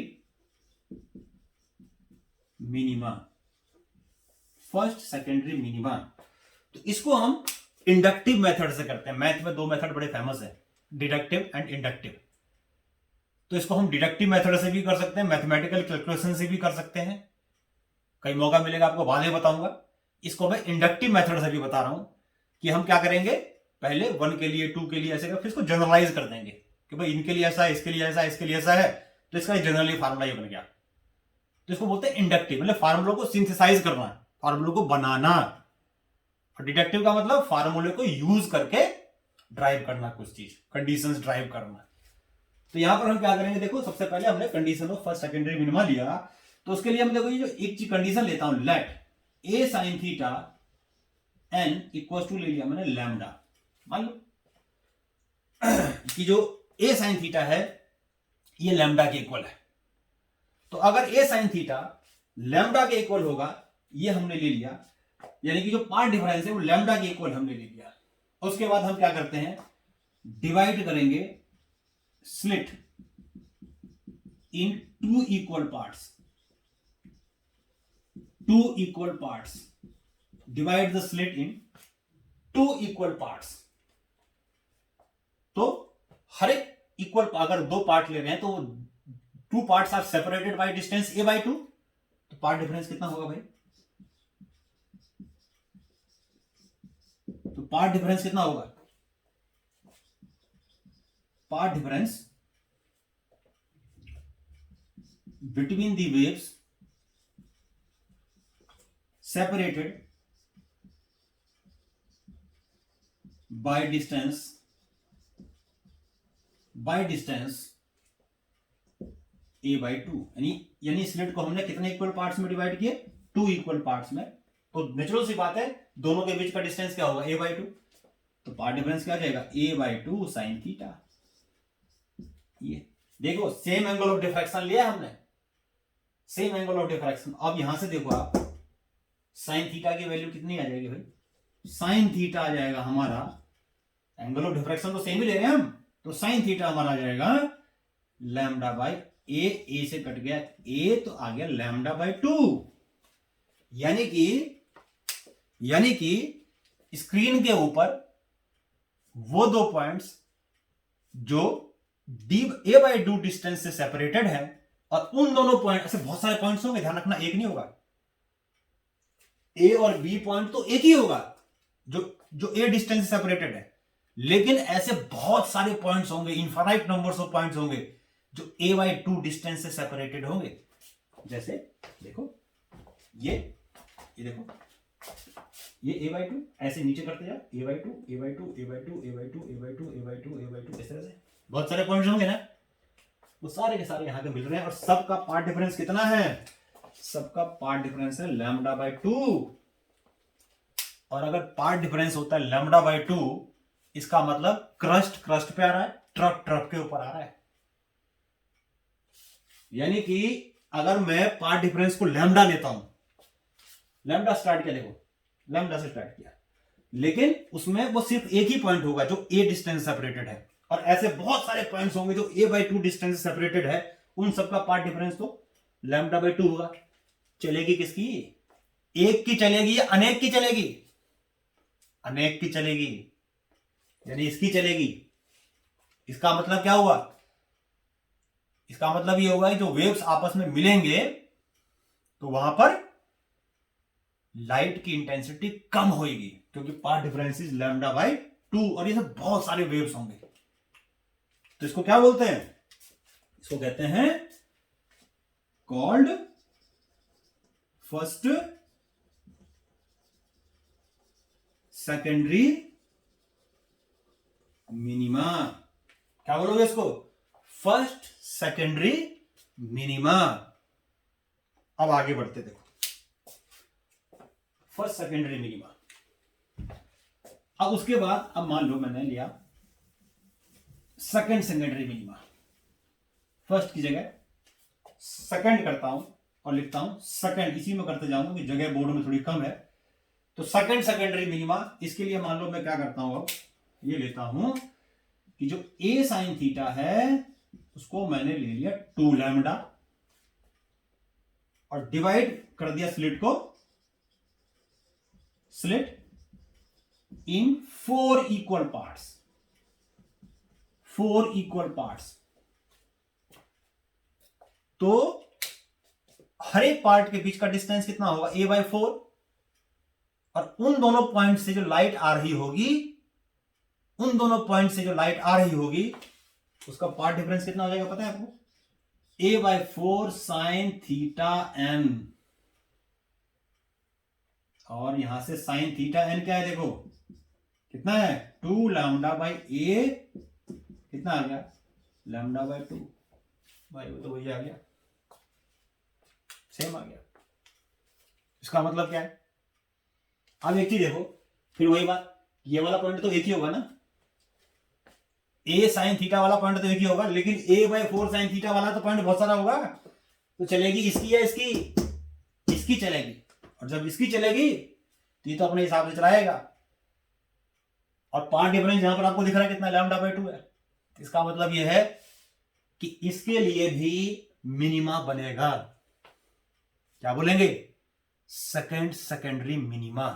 minima, first secondary minima. तो इसको हम इंडक्टिव मेथड से करते हैं। मैथ में दो मेथड बड़े फेमस है, डिडक्टिव एंड इंडक्टिव। तो इसको हम डिडक्टिव मेथड से भी कर सकते हैं, मैथमेटिकल कैलकुलेशन से भी कर सकते हैं। कई मौका मिलेगा आपको बाद में बताऊंगा। इसको मैं इंडक्टिव मेथड से भी बता रहा हूं कि हम क्या करेंगे, पहले 1 के लिए 2 के लिए ऐसे कर, फिर इसको जनरलाइज कर देंगे कि भाई इनके लिए ऐसा है, इसके लिए ऐसा है, इसके लिए ऐसा है, तो इसका जनरली फार्मूला ये बन गया। तो इसको बोलते हैं इंडक्टिव, मतलब फार्मूलों को सिंथेसाइज करना, फार्मूलों को बनाना। और डिडक्टिव का मतलब फार्मूले को यूज करके ड्राइव करना, कुछ चीज कंडीशंस ड्राइव करना। तो यहां पर हम क्या करेंगे, देखो सबसे पहले हमने condition of first secondary minima लिया, तो उसके लिए हम देखो ये जो एक चीज कंडीशन लेता हूं, let a sin theta n equal to ले लिया मैंने लैम्डा। मान लो कि जो a sin थीटा है ये लैम्डा के इक्वल है। तो अगर a sin थीटा लैम्डा के इक्वल होगा, ये हमने ले लिया, यानी कि जो पार्ट डिफरेंस है वो लैम्डा के इक्वल हमने ले लिया। उसके बाद हम क्या करते हैं, डिवाइड करेंगे slit in two equal parts, two equal parts, divide the slit in two equal parts. तो हर एक इक्वल, अगर दो पार्ट ले रहे हैं तो two parts are separated by distance a/2, तो पार्ट डिफरेंस कितना होगा भाई, तो पार्ट डिफरेंस कितना होगा, path difference between the waves separated by distance a/2, यानी स्लिट को हमने कितने इक्वल पार्ट्स में डिवाइड किए, 2 इक्वल पार्ट्स में। तो नेचुरल सी बात है दोनों के बीच का डिस्टेंस क्या होगा, a/2। तो पार्ट डिफरेंस क्या आ जाएगा, a/2 sin थीटा। ये देखो सेम एंगल ऑफ डिफ्रैक्शन लिया हमने, सेम एंगल ऑफ डिफ्रैक्शन। अब यहां से देखो आप साइन थीटा की वैल्यू कितनी आ जाएगी भाई, साइन थीटा आ जाएगा हमारा, एंगल ऑफ डिफ्रैक्शन तो सेम ही ले रहे हैं हम, तो साइन थीटा हमारा आ जाएगा लैम्डा बाई ए से कट गया ए, तो आ गया लैम्डा बाई 2। यानी कि स्क्रीन के ऊपर वो दो पॉइंट्स जो a/2 डिस्टेंस से सेपरेटेड है, और उन दोनों पॉइंट, ऐसे बहुत सारे पॉइंट्स होंगे, ध्यान रखना एक नहीं होगा, ए और बी पॉइंट तो एक ही होगा जो ए डिस्टेंस से सेपरेटेड है, लेकिन ऐसे बहुत सारे पॉइंट्स होंगे, इनफाइनाइट नंबर्स ऑफ पॉइंट्स होंगे जो a/2 डिस्टेंस से सेपरेटेड होंगे। जैसे देखो ये देखो ये a/2 ऐसे नीचे करते जाओ, a/2 a/2 a/2 a/2 a/2 a/2 a/2 इस तरह से बहुत सारे पॉइंट्स होंगे ना, वो सारे के सारे यहां पे मिल रहे हैं, और सबका पार्ट डिफरेंस कितना है, सबका पार्ट डिफरेंस है लैम्डा बाई 2। और अगर पार्ट डिफरेंस होता है लैम्डा बाई 2, इसका मतलब क्रस्ट पे आ रहा है, ट्रप के ऊपर आ रहा है। यानी कि अगर मैं पार्ट डिफरेंस को लैम्डा लेता हूं, लैम्डा स्टार्ट किया, देखो लैम्डा से स्टार्ट किया, लेकिन उसमें वो सिर्फ एक ही पॉइंट होगा जो a डिस्टेंस सेपरेटेड है, और ऐसे बहुत सारे पॉइंट्स होंगे जो a/2 डिस्टेंस सेपरेटेड है, उन सबका पार्ट डिफरेंस तो लैम्डा बाई 2 होगा। चलेगी किसकी, एक की चलेगी या अनेक की चलेगी, अनेक की चलेगी, यानी इसकी चलेगी। इसका मतलब क्या हुआ, इसका मतलब ये होगा कि जो वेव्स आपस में मिलेंगे तो वहां पर लाइट की इंटेंसिटी कम होगी, क्योंकि path difference is lambda by 2, और ये सब बहुत सारे वेव्स होंगे। तो इसको क्या बोलते हैं, इसको कहते हैं कॉल्ड फर्स्ट सेकेंडरी मिनिमा। क्या बोलोगे इसको? First secondary minima. अब आगे बढ़ते देखो, फर्स्ट सेकेंडरी मिनिमा। अब उसके बाद अब मान लो मैंने लिया सेकंड सेकेंडरी मिनिमा। फर्स्ट की जगह सेकंड करता हूं और लिखता हूं सेकंड, इसी में करते जाऊंगा कि जगह बोर्ड में थोड़ी कम है। तो सेकंड सेकेंडरी मिनिमा, इसके लिए मान लो मैं क्या करता हूं, अब ये लेता हूं कि जो a साइन थीटा है उसको मैंने ले लिया 2 लैम्डा और डिवाइड कर दिया स्लिट इन 4 इक्वल पार्ट्स। 4 equal parts. तो हर एक पार्ट के बीच का डिस्टेंस कितना होगा? a/4। और उन दोनों पॉइंट से जो लाइट आ रही होगी, उन दोनों पॉइंट से जो लाइट आ रही होगी उसका पार्ट डिफरेंस कितना हो जाएगा पता है आपको? a/4 sign theta n। और यहां से साइन थीटा n क्या है देखो, कितना है? 2 लैम्डा बाई a। कितना आ गया? λ/2। भाई वो तो वही आ गया, सेम आ गया। इसका मतलब क्या है? अब एक चीज देखो, फिर वही बात, ये वाला पॉइंट तो एक ही होगा ना, a साइन थीटा वाला पॉइंट तो एक ही होगा, लेकिन a/4 साइन थीटा वाला तो पॉइंट बहुत सारा होगा। तो चलेगी इसकी या इसकी? इसकी चलेगी। और जब इसकी चलेगी तो ये तो अपने हिसाब से चलाएगा। और पार्ट डिफरेंस यहां पर आपको दिख रहा है कितना? λ/2 है। इसका मतलब यह है कि इसके लिए भी मिनिमा बनेगा। क्या बोलेंगे? Second secondary minima.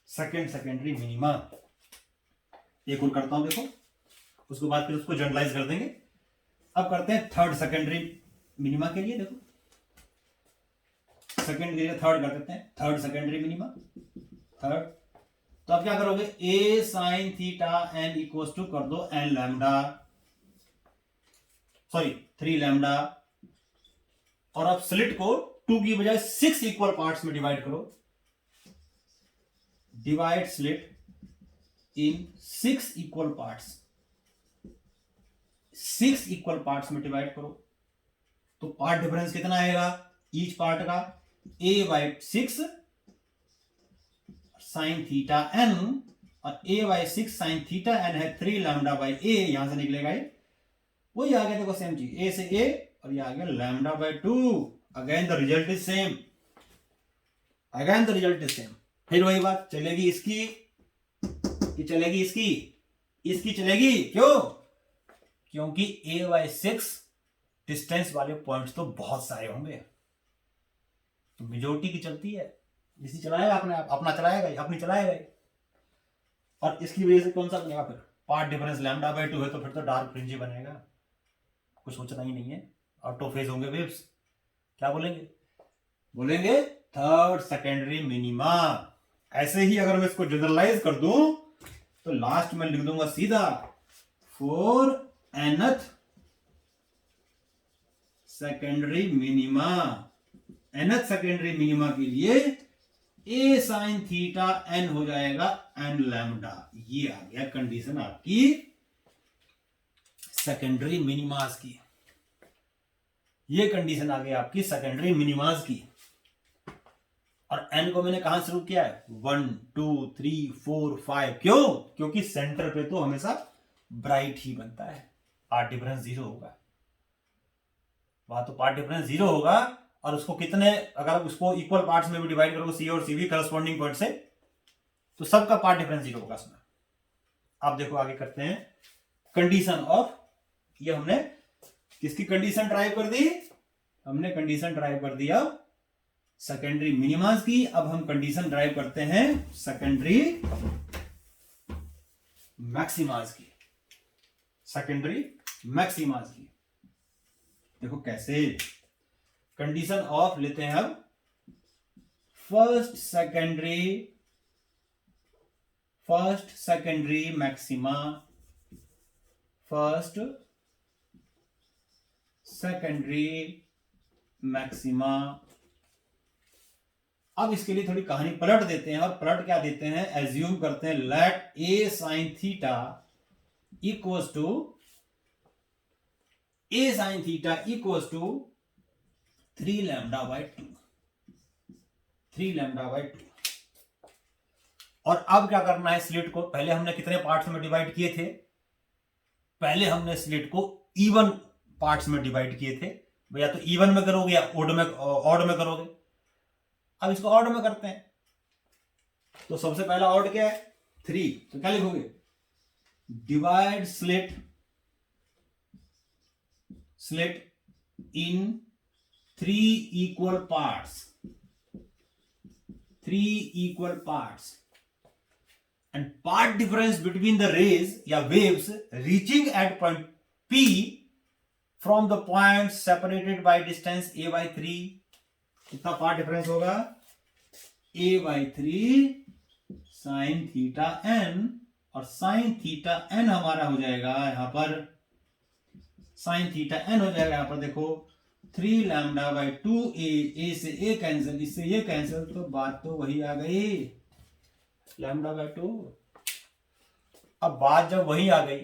Second secondary minima. एक और करता हूं देखो, उसके बाद फिर उसको जनरलाइज कर देंगे। अब करते हैं थर्ड सेकेंडरी मिनिमा के लिए। देखो सेकंड के लिए थर्ड कर देते हैं, थर्ड सेकेंडरी मिनिमा। थर्ड, तो अब क्या करोगे? a sine theta n equals to कर दो n लैम्डा, सॉरी 3 लैम्डा। और अब स्लिट को 2 की बजाय 6 इक्वल पार्ट्स में डिवाइड करो। डिवाइड स्लिट इन 6 इक्वल पार्ट्स। 6 इक्वल पार्ट्स में डिवाइड करो तो पार्ट डिफरेंस कितना आएगा ईच पार्ट का? a/6 साइन थीटा n, और a/6 साइन थीटा n है 3 लैम्डा बाई a। यहां से निकलेगा ये वही आ गया, देखो सेम चीज, a से a और ये आ गया λ/2। Again the result is same, again the result is same. फिर वही बात, चलेगी इसकी कि चलेगी इसकी? इसकी चलेगी। क्यों? क्योंकि a/6 डिस्टेंस वाले पॉइंट्स तो बहुत सारे होंगे, तो मेजोरिटी की चलती है। इसी चलाएगा अपने आप, अपना चलाएगा, अपनी चलाएगा। और इसकी वजह से कौन सा बनेगा फिर? पार्ट डिफरेंस λ/2 है, तो फिर तो डार्क फ्रिंज ही बनेगा, कुछ सोचना ही नहीं है। ऑटो फेज होंगे वेव्स। क्या बोलेंगे? बोलेंगे थर्ड सेकेंडरी मिनिमा। ऐसे ही अगर मैं इसको जनरलाइज कर दूं तो लास्ट में लिख दूंगा सीधा 4 nth secondary minima. nth secondary minima के लिए a साइन थीटा n हो जाएगा n लैम्डा। ये आ गया कंडीशन आपकी सेकेंडरी मिनिमास की। ये कंडीशन आ गई आपकी सेकेंडरी मिनिमास की। और n को मैंने कहां शुरू किया है? 1 2 3 4 5। क्यों? क्योंकि सेंटर पे तो हमेशा ब्राइट ही बनता है, पार्ट डिफरेंस 0 होगा। वहां तो पार्ट डिफरेंस 0 होगा, और उसको कितने, अगर उसको इक्वल पार्ट्स में भी डिवाइड करोगे सी और सी भी करस्पॉन्डिंग पॉइंट से, तो सबका पार्ट डिफरेंस 0 होगा उसमें। आप देखो आगे करते हैं कंडीशन ऑफ, ये हमने किसकी कंडीशन ड्राइव कर दी? हमने कंडीशन ड्राइव कर दिया सेकेंडरी मिनिमास की। अब हम कंडीशन ड्राइव करते हैं सेकेंडरी मैक्सिमास की। सेकेंडरी मैक्सिमास की देखो कैसे। कंडीशन ऑफ लेते हैं अब first secondary maxima, first secondary maxima. अब इसके लिए थोड़ी कहानी पलट देते हैं, और पलट क्या देते हैं, एज्यूम करते हैं let A sine theta equals to A sine theta equals to 3 lambda by 2, 3 lambda by 2। और अब क्या करना है, स्लिट को पहले हमने कितने पार्ट्स में डिवाइड किए थे, पहले हमने स्लिट को इवन पार्ट्स में डिवाइड किए थे, या तो इवन में करोगे या ऑड में करोगे। अब इसको ऑड में करते हैं, तो सबसे पहला ऑड क्या है 3, तो क्या लिखोगे, divide slit in 3 equal parts, 3 equal parts, and part difference between the rays या waves reaching at point P from the points separated by distance a by 3, कितना पार्ट डिफरेंस होगा, a by 3 sin theta n, और sin theta n हमारा हो जाएगा यहां पर, sin theta n हो जाएगा यहां पर देखो 3 लैम्डा बाई 2 a से a कैंसिल, इससे ये कैंसिल, तो बात तो वही आ गई लैम्डा बाई 2। अब बात जब वही आ गई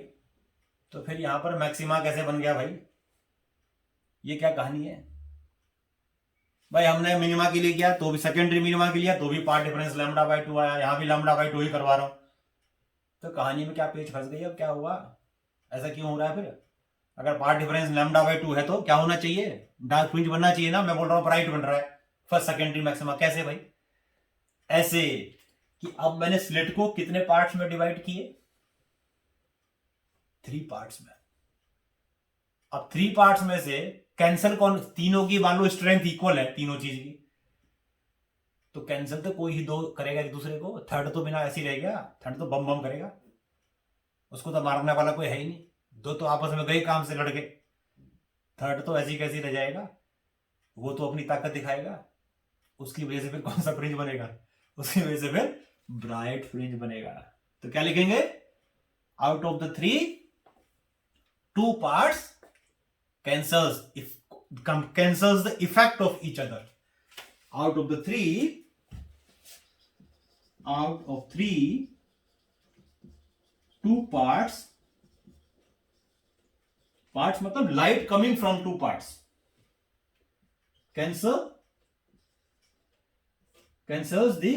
तो फिर यहां पर मैक्सिमा कैसे बन गया भाई, ये क्या कहानी है भाई, हमने मिनिमा के लिए किया तो भी, सेकेंडरी मिनिमा के लिए तो भी पार्ट डिफरेंस लैम्डा बाई 2 आया, यहां भी लैम्डा बाई 2 ही करवा रहा हूं, तो कहानी में क्या पेच फंस गई, अब क्या हुआ, ऐसा क्यों हो रहा है फिर, अगर पार्ट डिफरेंस लैम्डा बाई 2 है तो क्या होना चाहिए, डार्क फ्रिंज बनना चाहिए ना, मैं बोल रहा हूं ब्राइट बन रहा है फर्स्ट सेकेंडरी मैक्सिमा, कैसे भाई, ऐसे कि अब मैंने स्लिट को कितने पार्ट्स में डिवाइड किए, 3 पार्ट्स में। अब 3 पार्ट्स में से कैंसिल कौन, तीनों की मान लो स्ट्रेंथ इक्वल है तीनों चीज की, तो कैंसिल तो कोई ही दो करेगा एक दूसरे को, थर्ड तो बिना ऐसे ही रह गया, थर्ड तो बम बम करेगा, उसको तो मारने वाला कोई है ही नहीं, दो तो आपस में गए काम से लड़के, थर्ड तो ऐसी कैसी रह जाएगा, वो तो अपनी ताकत दिखाएगा, उसकी वजह से फिर कौन सा फ्रिंज बनेगा, उसकी वजह से फिर ब्राइट फ्रिंज बनेगा। तो क्या लिखेंगे, out of the 3 2 parts cancels the effect of each other, out of 3 2 parts मतलब light coming from 2 parts cancels the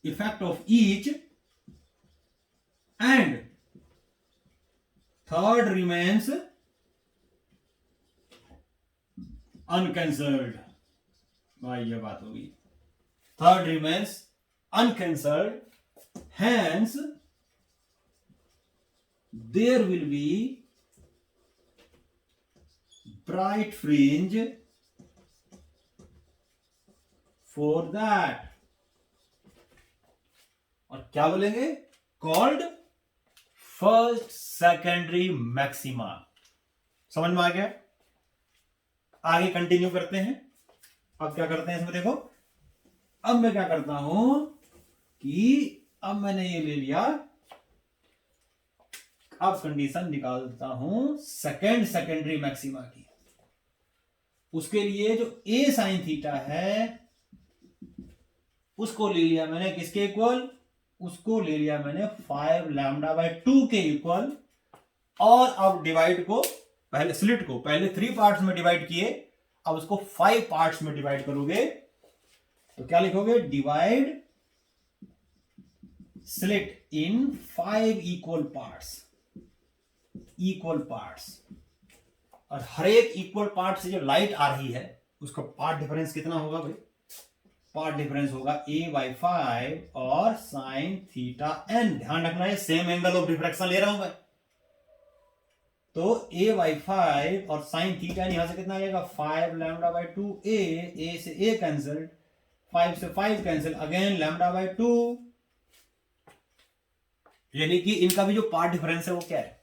effect of each, and third remains uncancelled, भाई ये बात होगी, third remains uncancelled, hence there will be bright fringe for that, और क्या बोलेंगे, called first secondary maxima. समझ में आ गया, आगे कंटिन्यू करते हैं। अब क्या करते हैं इसमें देखो, अब मैं क्या करता हूं कि अब मैंने ये ले लिया, अब कंडीशन निकालता हूं सेकेंडरी मैक्सिमा की। उसके लिए जो ए साइन थीटा है उसको ले लिया मैंने किसके इक्वल, उसको ले लिया मैंने 5 लैम्डा बाई 2 के इक्वल, और अब डिवाइड को पहले स्लिट को पहले 3 पार्ट्स में डिवाइड किए, अब उसको 5 पार्ट्स में डिवाइड करोगे तो क्या लिखोगे, डिवाइड स्लिट इन 5 इक्वल पार्ट्स, और हर एक इक्वल पार्ट से जो लाइट आ रही है उसका पार्ट डिफरेंस कितना होगा भाई, पार्ट डिफरेंस होगा a/5 और साइन थीटा n, ध्यान रखना है सेम एंगल ऑफ डिफ्रैक्शन ले रहा हूं मैं, तो a/5 और साइन थीटा यहां से कितना आ जाएगा 5 लैम्डा बाई 2 a से a कैंसिल, 5 से 5 कैंसिल, अगेन लैम्डा बाई 2, यानी कि इनका भी जो पार्ट डिफरेंस है वो क्या है,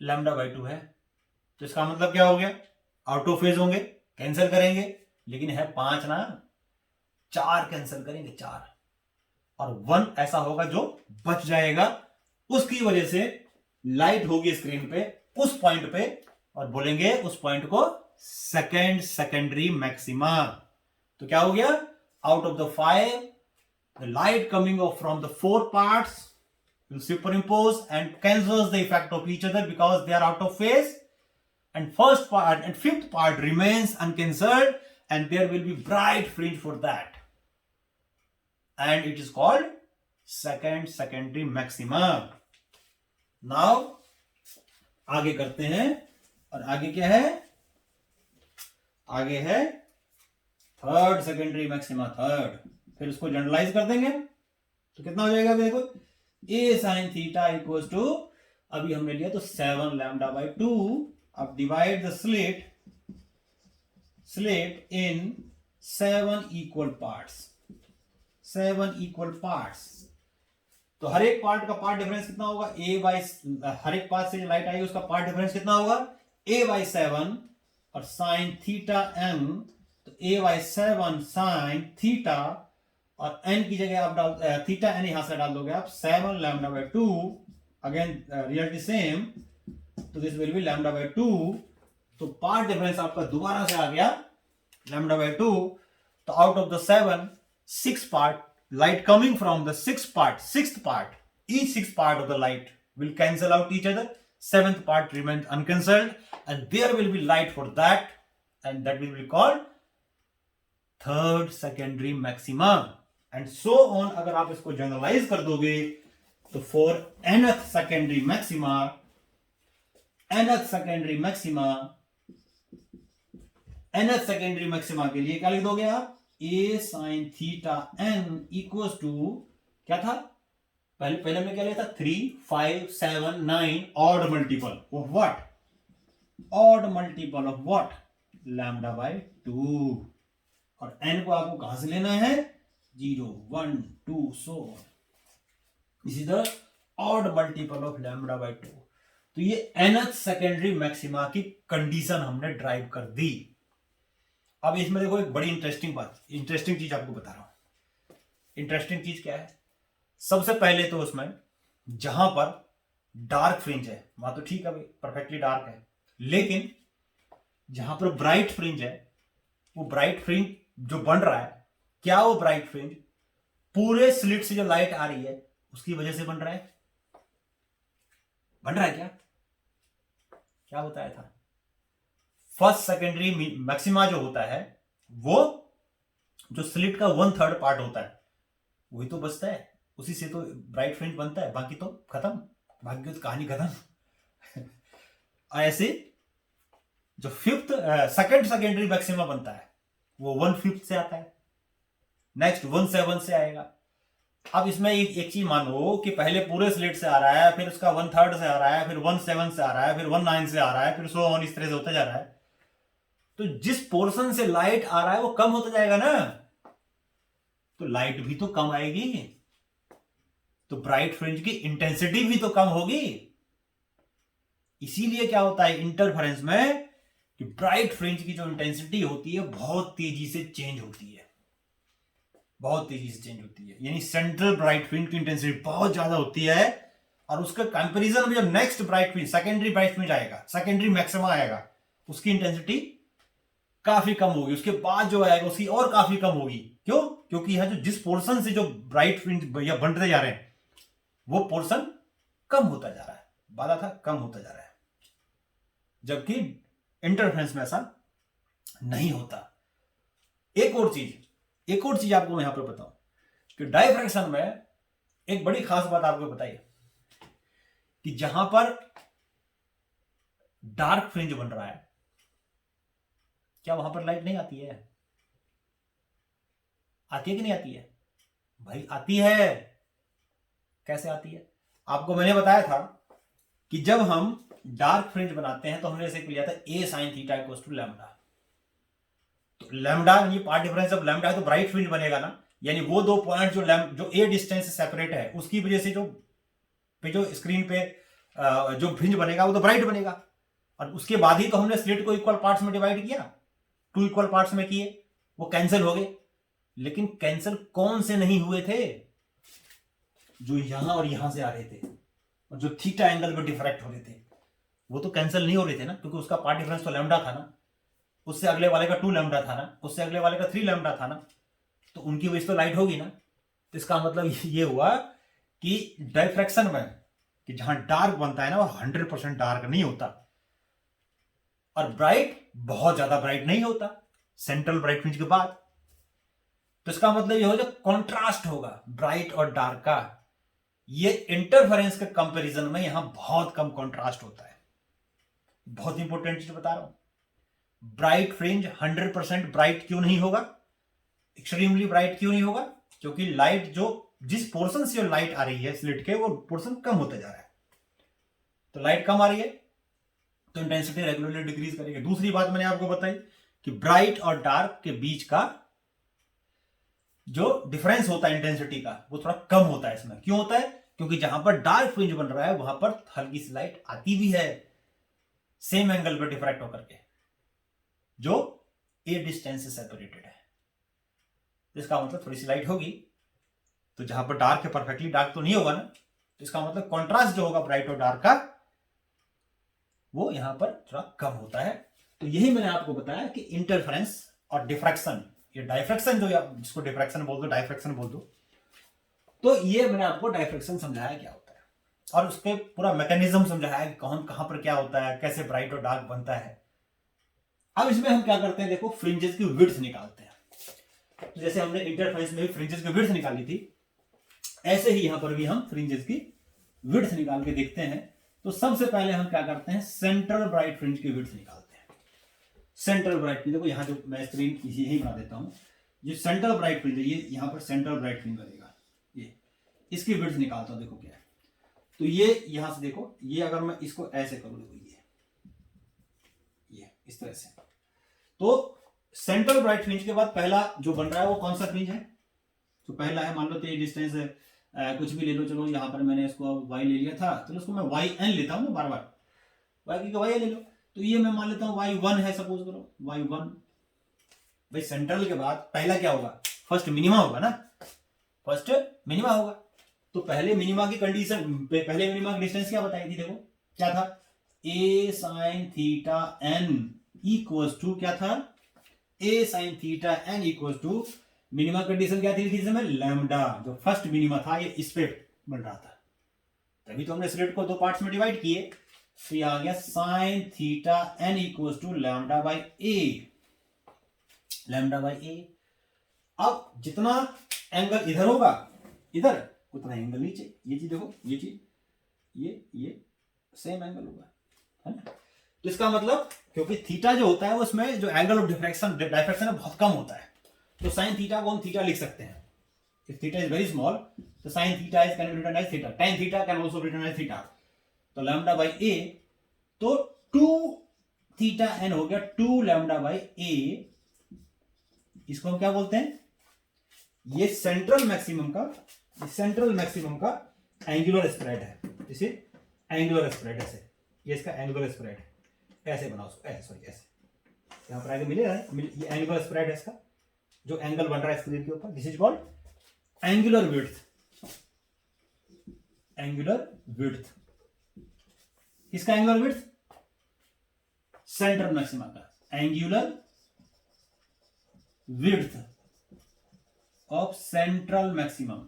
लैम्डा बाई 2 है, तो इसका मतलब क्या हो गया, आउट ऑफ फेज होंगे, कैंसिल करेंगे, लेकिन है 5 ना, 4 कैंसिल करेंगे 4, और 1 ऐसा होगा जो बच जाएगा, उसकी वजह से लाइट होगी स्क्रीन पे उस पॉइंट पे और बोलेंगे उस पॉइंट को सेकेंडरी मैक्सिमा। तो क्या हो गया, out of the 5 the light coming of from the 4 parts will superimpose and cancels the effect of each other because they are out of phase, and first part and fifth part remains uncancelled and there will be bright fringe for that, and it is called secondary maxima. Now आगे करते हैं, और आगे क्या है, आगे है third secondary maxima, third. फिर उसको जनरलाइज कर देंगे तो कितना हो जाएगा, देखो ए साइन थीटा इक्वल्स टू, अभी हमने लिया तो 7 लैम्डा बाई 2। अब divide the slit in 7 equal parts, 7 equal parts. तो हर एक पार्ट का पार्ट डिफरेंस कितना होगा, ए बाई, हर एक पार्ट से जो लाइट आएगी उसका पार्ट डिफरेंस कितना होगा, ए बाई 7 और साइन थीटा एन, तो ए बाई 7 साइन थीटा, और n की जगह आप डाल थीटा n यहां से डाल दोगे आप 7 lambda by 2, again reality same, तो this will be lambda by 2। तो पार्ट डिफरेंस आपका दोबारा से आ गया लैम्डा बाई 2। तो out of the 7, 6 part light coming from the 6th part, each 6th part of the light will cancel out each other, 7th part remains uncancelled and there will be light for that, and that will be called third secondary maxima, and so on। अगर आप इसको generalise कर दोगे तो for nth secondary maxima, nth secondary maxima के लिए क्या लिख दोगे आप, a sin theta n equals to, क्या था पहले हमने क्या लिया था, 3 5 7 9 odd multiple of what, odd multiple of what, lambda by 2, और n को आपको कहां से लेना है, 0 1 2 so this is the odd multiple of lambda by 2। तो ये nth सेकेंडरी मैक्सिमा की कंडीशन हमने ड्राइव कर दी। अब इसमें देखो एक बड़ी इंटरेस्टिंग चीज आपको बता रहा हूं। इंटरेस्टिंग चीज क्या है, सबसे पहले तो उसमें जहां पर डार्क फ्रिंज है वहां तो ठीक है, परफेक्टली डार्क है, लेकिन जहां पर ब्राइट फ्रिंज है, वो ब्राइट फ्रिंज जो बन रहा है, क्या वो ब्राइट फ्रिंज पूरे स्लिट से जो लाइट आ रही है उसकी वजह से बन रहा है, क्या क्या बताया था, फर्स्ट सेकेंडरी मैक्सिमा जो होता है वो जो स्लिट का 1/3 पार्ट होता है वही तो बचता है, उसी से तो ब्राइट फ्रिंज बनता है, बाकी तो खत्म, बाकी तो कहानी खत्म। ऐसे जो सेकंड सेकेंडरी मैक्सिमा बनता है वो 1/5 से आता है, नेक्स्ट 1/7 से आएगा। अब इसमें एक चीज मानो कि पहले पूरे स्लिट से आ रहा है, फिर उसका 1/3 से आ रहा है, फिर 1/7 से आ रहा है, फिर 1/9 से आ रहा है, फिर सो ऑन, इस तरह से होता जा रहा है। तो जिस पोर्शन से लाइट आ रहा है वो कम होता जाएगा ना, तो लाइट भी तो कम आएगी, तो ब्राइट फ्रिंज की इंटेंसिटी भी तो कम होगी। इसीलिए क्या होता है इंटरफेरेंस में कि ब्राइट फ्रिंज की जो इंटेंसिटी होती है बहुत तेजी से चेंज होती है, बहुत तेजी से चेंज होती है, यानी सेंट्रल ब्राइट फ्रिंज की इंटेंसिटी बहुत ज्यादा होती है, और उसका कंपैरिजन में जब next bright fringe secondary bright fringe आएगा, सेकेंडरी मैक्सिमा आएगा, उसकी इंटेंसिटी काफी कम होगी, उसके बाद जो आएगा उसकी और काफी कम होगी। क्यों? क्योंकि यह जो जिस पोर्शन से जो ब्राइट फ्रिंज या बनते जा रहे हैं वो पोर्शन कम होता जा रहा है, बाधा था कम होता जा रहा है, जबकि इंटरफेरेंस में ऐसा नहीं होता। एक और चीज आपको मैं यहां पर बताऊं कि डायफ्रैक्शन में एक बड़ी खास बात आपको बताइए कि जहां पर डार्क फ्रिंज बन रहा है क्या वहां पर लाइट नहीं आती है? आती है कि नहीं आती है? भाई आती है। कैसे आती है? आपको मैंने बताया था कि जब हम डार्क फ्रिंज बनाते हैं तो हमने ऐसे लिया था a sin theta equals to lambda. तो लैम्डा ये पार्ट डिफरेंस जब लैम्डा है तो ब्राइट फ्रिंज बनेगा ना, यानी वो दो पॉइंट जो a डिस्टेंस से सेपरेट है उसकी वजह से जो स्क्रीन पे जो फ्रिंज बनेगा वो तो ब्राइट बनेगा। और उसके बाद ही तो हमने स्लिट को इक्वल पार्ट्स में डिवाइड किया, 2 इक्वल पार्ट्स में किए, वो कैंसिल हो गए। लेकिन कैंसिल कौन से नहीं हुए थे? जो यहां और यहां से आ रहे थे और जो थीटा एंगल पर डिफरेक्ट हो रहे थे वो तो कैंसिल नहीं हो रहे थे ना, क्योंकि उसका पार्ट डिफरेंस तो लैम्डा था ना, उससे अगले वाले का 2 लैम्डा था ना, उससे अगले वाले का 3 लैम्डा था ना, तो उनकी वजह से तो लाइट होगी ना। तो इसका मतलब ये हुआ कि डायफ्रैक्शन में कि जहां डार्क बनता है ना वो 100% डार्क नहीं होता, और ब्राइट बहुत ज्यादा ब्राइट नहीं होता सेंट्रल ब्राइट फ्रिंज के बाद। तो इसका मतलब ये हो जो कॉन्ट्रास्ट होगा ब्राइट और डार्क का, ये इंटरफेरेंस के कंपैरिजन में यहां बहुत कम कॉन्ट्रास्ट होता है। बहुत इंपॉर्टेंट चीज बता रहा हूं, ब्राइट फ्रिंज 100% ब्राइट क्यों नहीं होगा, एक्सट्रीमली ब्राइट क्यों नहीं होगा, क्योंकि लाइट जो जिस पोर्शन से लाइट आ रही है स्लिट के, वो पोर्शन कम होता जा रहा है। तो लाइट कम आ रही है तो इंटेंसिटी रेगुलरली डिक्रीज करेगी। दूसरी बात मैंने आपको बताई कि ब्राइट और डार्क के बीच का जो डिफरेंस होता है इंटेंसिटी का, वो थोड़ा कम होता है इसमें। क्यों होता है, क्योंकि जहां पर डार्क फ्रिंज बन रहा है वहां पर हल्की सी लाइट आती भी है सेम एंगल पर डिफ्रैक्ट होकर के, जो ए डिस्टेंस से सेपरेटेड है। इसका मतलब थोड़ी सी लाइट होगी। तो जहां पर डार्क है परफेक्टली डार्क तो नहीं होगा ना, तो इसका मतलब कॉन्ट्रास्ट जो होगा ब्राइट और डार्क का, वो यहां पर थोड़ा कम होता है। तो यही मैंने आपको बताया कि इंटरफेरेंस और डिफ्रैक्शन, ये डायफ्रैक्शन जो जिसको डिफ्रैक्शन बोल दो, डायफ्रैक्शन बोल दो, तो ये मैंने आपको डायफ्रैक्शन समझाया क्या होता है, और उसके पूरा मैकेनिज्म समझाया कि कौन कहां पर क्या होता है, कैसे ब्राइट और डार्क बनता है। अब इसमें हम क्या करते हैं, देखो फ्रिंजेस की विड्थ निकालते हैं। तो जैसे हमने इंटरफेरेंस में भी फ्रिंजेस की विड्थ निकाली थी, ऐसे ही यहां पर भी हम फ्रिंजेस की विड्थ निकाल के देखते हैं। तो सबसे पहले हम क्या करते हैं, सेंट्रल ब्राइट फ्रिंज की विड्थ निकालते हैं। सेंट्रल ब्राइट फ्रिंज, देखो यहां जो मैं स्क्रीन यही बना देता हूं, ये सेंट्रल ब्राइट फ्रिंज है, ये यहां पर सेंट्रल ब्राइट फ्रिंज बनेगा, ये इसकी विड्थ निकालता हूं। देखो क्या है, तो ये यहां से देखो, ये अगर मैं इसको ऐसे करूं, देखो ये इस तरह से, तो सेंट्रल ब्राइट फ्रिंज के बाद पहला जो बन रहा है वो कौन सा फ्रिंज है, तो पहला है, मान लो तो ये डिस्टेंस है, कुछ भी ले लो, चलो यहाँ पर मैंने इसको y ले लिया था, चलो इसको मैं yn लेता हूँ ना, बार बार y की y ले लो, तो ये मैं मान लेता हूँ y1 है, सपोज करो y1। भाई सेंट्रल के बाद पहला क्या होगा, फर्स्ट मिनिमा होगा ना, फर्स्ट मिनिमा होगा। तो पहले मिनिमा की कंडीशन, पहले मिनिमा की डिस्टेंस क्या बताई थी, देखो क्या था, a sin theta n equals to क्या था, a sin theta n equals to, minima condition क्या थी इसमें, लैम्डा, जो फर्स्ट मिनिमा था ये इस पे बन रहा था, तभी तो हमने स्लिट को 2 पार्ट्स में डिवाइड किए। तो ये आ गया sine theta n equals to lambda by a, lambda by a. अब जितना एंगल इधर होगा इधर, उतना एंगल नीचे, ये चीज देखो, ये चीज, ये सेम एंगल होगा, है ना। तो इसका मतलब, क्योंकि थीटा जो होता है उसमें जो एंगल ऑफ डायफ्रैक्शन है बहुत कम होता है, तो साइन थीटा को हम थीटा लिख सकते हैं। If theta is very small, तो sine theta is can be written as theta, tan theta can also written as theta. तो लैम्डा बाई ए, तो 2 थीटा n हो गया 2 लैम्डा बाई ए। इसको हम क्या बोलते हैं, ये सेंट्रल मैक्सिमम का एंगुलर स्प्रेड है, इसे एंगुलर स्प्रेड, ऐसे ये इसका एंगुलर स्प्रेड है, ऐसे बनाओ उसको, ऐसे सॉरी ऐसे, यहां पर आगे मिलेगा, ये एंगुलर स्प्रेड है इसका, जो एंगल बन रहा है स्क्रीन के ऊपर, this is called angular width. Angular width, किसका एंगुलर विड्थ, सेंट्रल मैक्सिमा का, angular width of central maximum.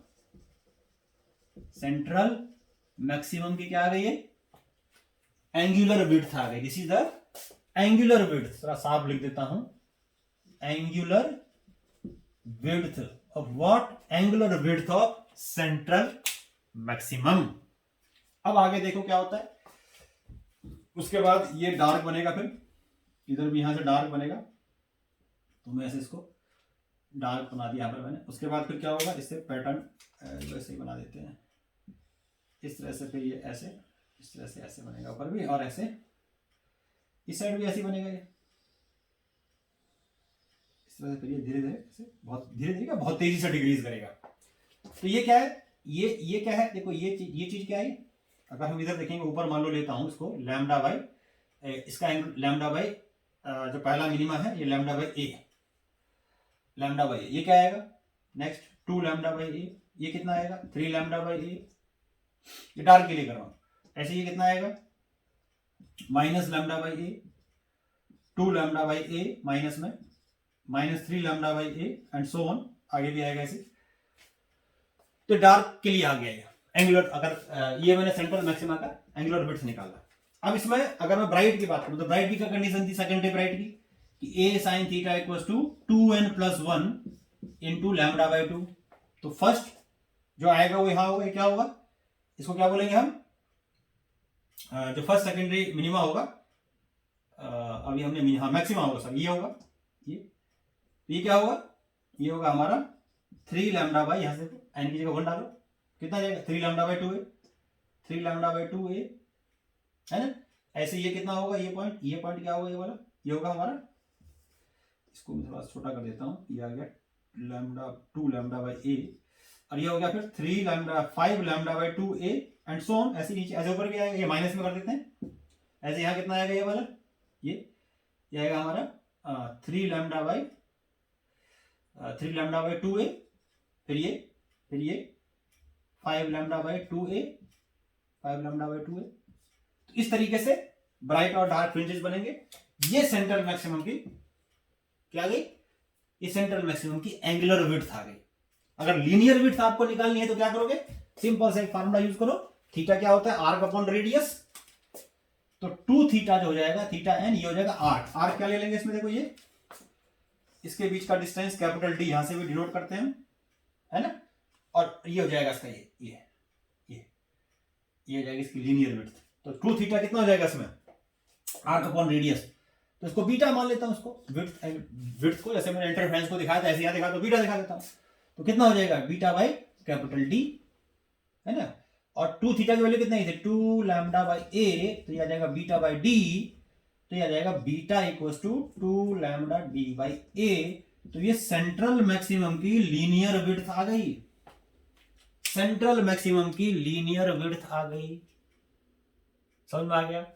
Central maximum की क्या आ गई है, एंगुलर विड्थ आ गई, this is the angular width. थोड़ा साफ लिख देता हूं, angular width of what, angular width of central maximum. अब आगे देखो क्या होता है, उसके बाद ये डार्क बनेगा, फिर इधर भी यहां से डार्क बनेगा, तो मैं ऐसे इसको डार्क बना दिया यहां पर मैंने। उसके बाद फिर क्या होगा, इससे पैटर्न वैसे ही बना देते हैं, इस तरह से, फिर ये ऐसे, इस तरह से ऐसे बनेगा ऊपर भी, और ऐसे इस साइड भी ऐसे बनेगा, ये इस तरह से, फिर ये धीरे धीरे, बहुत धीरे धीरे, बहुत तेजी से डिक्रीज करेगा। तो ये क्या है, ये क्या है, देखो ये चीज क्या है, अगर हम इधर देखेंगे ऊपर, मान लो लेता हूं इसको लैम्डा बाई, इसका लैम्डा बाई, जो पहला मिनिमा है ये lambda by a, lambda by a, ये क्या आएगा नेक्स्ट, 2 लैम्डा बाई ए, ये कितना आएगा 3 लैम्डा बाई ए, ये डार्क के लिए कर रहा हूं। ऐसे ये कितना आएगा minus lambda by a, 2 lambda by a minus में, minus 3 lambda by a and so on, आगे भी आएगा ऐसे। तो डार्क के लिए आ गया ये एंगुलर, अगर ये मैंने सेंट्रल मैक्सिमा का एंगुलर विड्थ निकाला। अब इसमें अगर मैं ब्राइट की बात करूं तो ब्राइट की क्या कंडीशन थी सेकेंडरी ब्राइट की, कि a sine theta equals to 2n+1 into lambda by 2। तो फर्स्ट जो आएगा वो यहां होगा, क्या होगा, इसको क्या बोलेंगे हम, जो फर्स्ट सेकेंडरी मिनिमा होगा, अभी हमने हाँ मैक्सिमा होगा सर, ये होगा, ये क्या होगा, ये होगा हमारा 3 लैम्डा बाई, यहां से एन की जगह 1 डालो, कितना जाएगा 3 lambda by 2a, 3 lambda by 2a है ना। ऐसे ये कितना होगा, ये पॉइंट क्या होगा, ये वाला, ये होगा हमारा, इसको मैं थोड़ा छोटा कर देता हूँ, ये आ गया लैम्डा 2 लैम्डा बाई a, और ये हो गया फिर 5 lambda by 2a and so on, ऐसे नीचे ऐसे ऊपर भी आएगा, ये माइनस में कर देते हैं, ऐसे यहाँ कितना आएगा, ये वाला, ये आएगा हमारा 3 लैम्डा बाई 2a, फिर ये 5 lambda by 2a, 5 lambda by 2a। तो इस तरीके से ब्राइट और डार्क फ्रिंजेस बनेंगे। ये सेंट्रल मैक्सिमम की क्या गई, ये सेंट्रल मैक्सिमम की एंगुलर विड्थ आ गई। अगर लीनियर विड्थ आपको निकालनी है तो क्या करोगे, सिंपल से एक फार्मूला यूज करो, थीटा क्या होता है, आर्क अपॉन रेडियस, तो 2 थीटा जो हो जाएगा, थीटा एन, ये हो जाएगा आर्क। आर्क क्या ले लेंगे इसमें, देखो ये इसके बीच का डिस्टेंस कैपिटल डी, यहां से भी डिनोट करते हैं, है ना, और ये हो जाएगा इसका ये हो जाएगी इसकी लीनियर विड्थ। तो 2 थीटा कितना हो जाएगा इसमें, आर्क अपॉन रेडियस, तो इसको बीटा मान लेता हूं, इसको विड्थ को, जैसे मैंने इंटरफेरेंस को दिखाया था ऐसे यहां दिखा, तो बीटा दिखा देता हूं, तो कितना हो जाएगा, बीटा बाई कैपिटल डी, है ना, और 2 थीटा की वैल्यू कितना ही थे, 2 लैम्डा बाई ए, तो ये आ जाएगा बीटा बाई डी, तो ये आ जाएगा beta equals to 2 lambda D by a. तो ये सेंट्रल मैक्सिमम की लीनियर विड्थ आ गई, सेंट्रल मैक्सिमम की लीनियर विड्थ आ गई, समझ में आ गया,